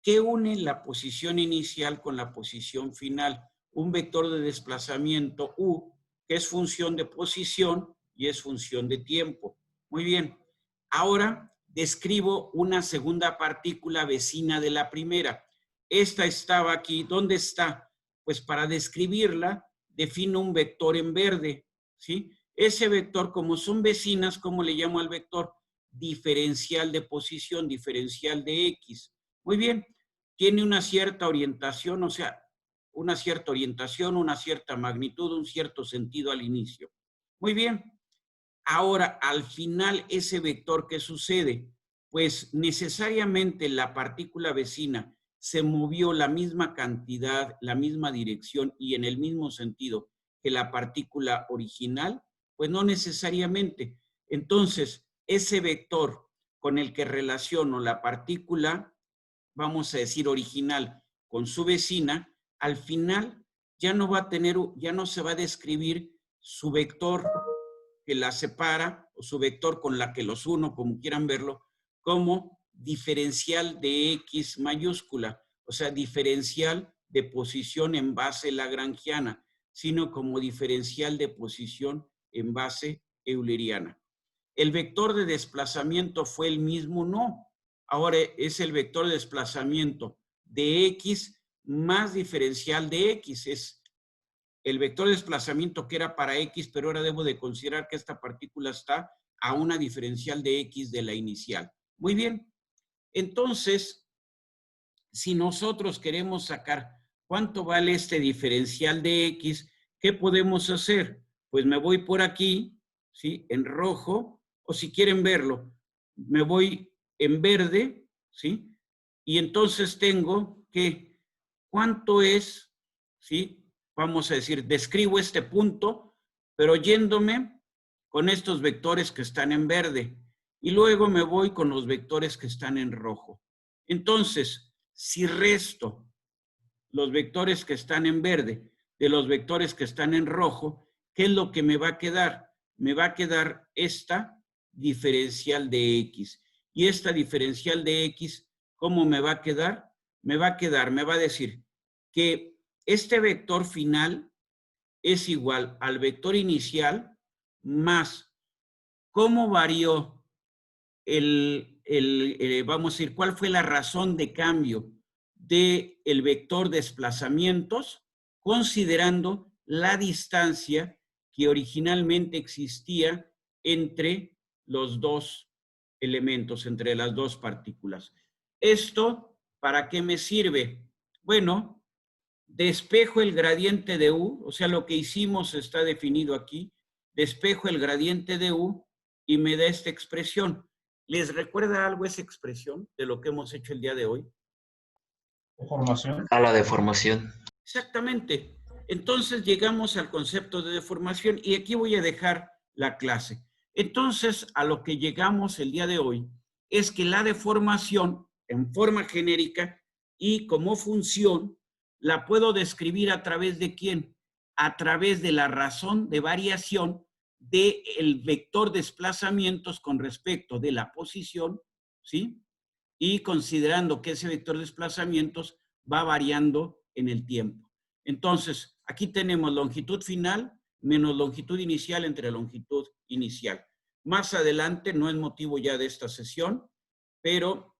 S1: ¿Qué une la posición inicial con la posición final? Un vector de desplazamiento U, que es función de posición y es función de tiempo. Muy bien. Ahora describo una segunda partícula vecina de la primera. Esta estaba aquí. ¿Dónde está? Pues para describirla, defino un vector en verde, ¿sí? Ese vector, como son vecinas, ¿cómo le llamo al vector? Diferencial de posición, diferencial de X. Muy bien. Tiene una cierta orientación, o sea, una cierta orientación, una cierta magnitud, un cierto sentido al inicio. Muy bien. Ahora, al final, ese vector, ¿qué sucede? Pues necesariamente la partícula vecina se movió la misma cantidad, la misma dirección y en el mismo sentido que la partícula original, pues no necesariamente. Entonces, ese vector con el que relaciono la partícula, vamos a decir original, con su vecina, al final ya no va a tener, ya no se va a describir su vector que la separa, o su vector con la que los uno, como quieran verlo, como diferencial de X mayúscula, o sea, diferencial de posición en base lagrangiana, sino como diferencial de posición en base euleriana. ¿El vector de desplazamiento fue el mismo? No. Ahora es el vector de desplazamiento de X más diferencial de X. Es el vector de desplazamiento que era para X, pero ahora debo de considerar que esta partícula está a una diferencial de X de la inicial. Muy bien. Entonces, si nosotros queremos sacar cuánto vale este diferencial de X, ¿qué podemos hacer? Pues me voy por aquí, ¿sí? En rojo, o si quieren verlo, me voy en verde, ¿sí? Y entonces tengo que, ¿cuánto es, ¿sí? Vamos a decir, describo este punto, pero yéndome con estos vectores que están en verde. Y luego me voy con los vectores que están en rojo. Entonces, si resto los vectores que están en verde de los vectores que están en rojo, ¿qué es lo que me va a quedar? Me va a quedar esta diferencial de X. Y esta diferencial de X, ¿cómo me va a quedar? Me va a decir que este vector final es igual al vector inicial más cómo varió vamos a decir, cuál fue la razón de cambio del vector desplazamientos considerando la distancia que originalmente existía entre los dos elementos, entre las dos partículas. ¿Esto para qué me sirve? Bueno, despejo el gradiente de U, o sea, lo que hicimos está definido aquí, despejo el gradiente de U y me da esta expresión. ¿Les recuerda algo esa expresión de lo que hemos hecho el día de hoy?
S8: Deformación.
S3: A la deformación.
S1: Exactamente. Entonces llegamos al concepto de deformación y aquí voy a dejar la clase. Entonces, a lo que llegamos el día de hoy es que la deformación en forma genérica y como función la puedo describir a través de ¿quién? A través de la razón de variación del vector desplazamientos con respecto de la posición, ¿sí? Y considerando que ese vector de desplazamientos va variando en el tiempo. Entonces, aquí tenemos longitud final menos longitud inicial entre longitud inicial. Más adelante, no es motivo ya de esta sesión, pero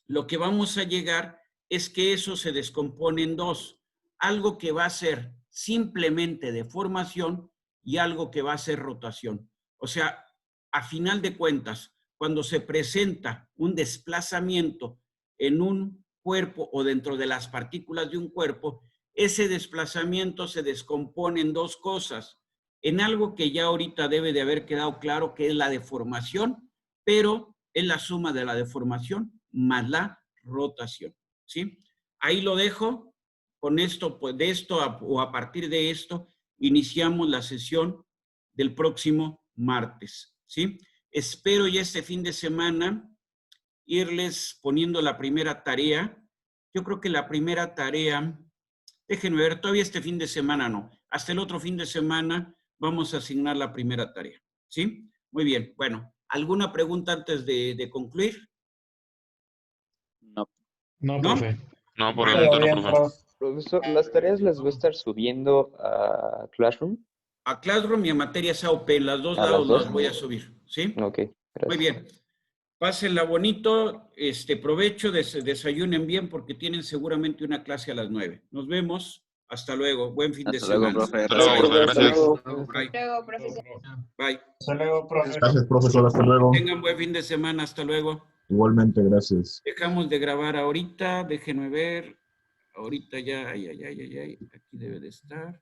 S1: lo que vamos a llegar es que eso se descompone en dos. Algo que va a ser simplemente deformación y algo que va a ser rotación. O sea, a final de cuentas, cuando se presenta un desplazamiento en un cuerpo o dentro de las partículas de un cuerpo, ese desplazamiento se descompone en dos cosas. En algo que ya ahorita debe de haber quedado claro, que es la deformación, pero es la suma de la deformación más la rotación, ¿sí? Ahí lo dejo. Con esto, pues de esto o a partir de esto, iniciamos la sesión del próximo martes, ¿sí? Espero ya este fin de semana irles poniendo la primera tarea. Yo creo que la primera tarea, déjenme ver, todavía este fin de semana no. Hasta el otro fin de semana vamos a asignar la primera tarea, ¿sí? Muy bien, bueno, ¿alguna pregunta antes de concluir?
S8: No,
S1: ¿No?
S8: profe.
S2: No, por el
S1: Bueno,
S2: momento no,
S8: bien,
S2: profe.
S8: profe.
S4: Profesor, ¿las tareas las va a estar subiendo a Classroom?
S1: a Classroom y a materias AOP, en los dos
S4: ¿A
S1: lados
S4: las dos?
S1: las voy a subir, ¿sí?
S4: Ok,
S1: Muy
S4: gracias.
S1: bien. Pásenla bonito, provecho, desayunen bien porque tienen seguramente una clase a las 9. Nos vemos. Hasta luego. Buen fin de
S9: Hasta luego,
S1: semana.
S9: profe.
S2: Hasta luego,
S4: Profe,
S2: profe.
S4: hasta
S2: Gracias.
S4: luego.
S1: Bye.
S10: Luego, profesor.
S1: Bye.
S8: Hasta luego, profe.
S11: Gracias, profesor. Hasta luego.
S1: Tengan buen fin de semana. Hasta luego.
S11: Igualmente, gracias.
S1: Dejamos de grabar ahorita. Déjenme ver. Ahorita ya. Ay. Aquí debe de estar.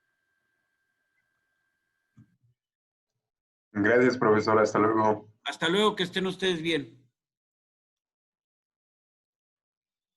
S12: Gracias, profesor. Hasta luego.
S1: Hasta luego. Que estén ustedes bien.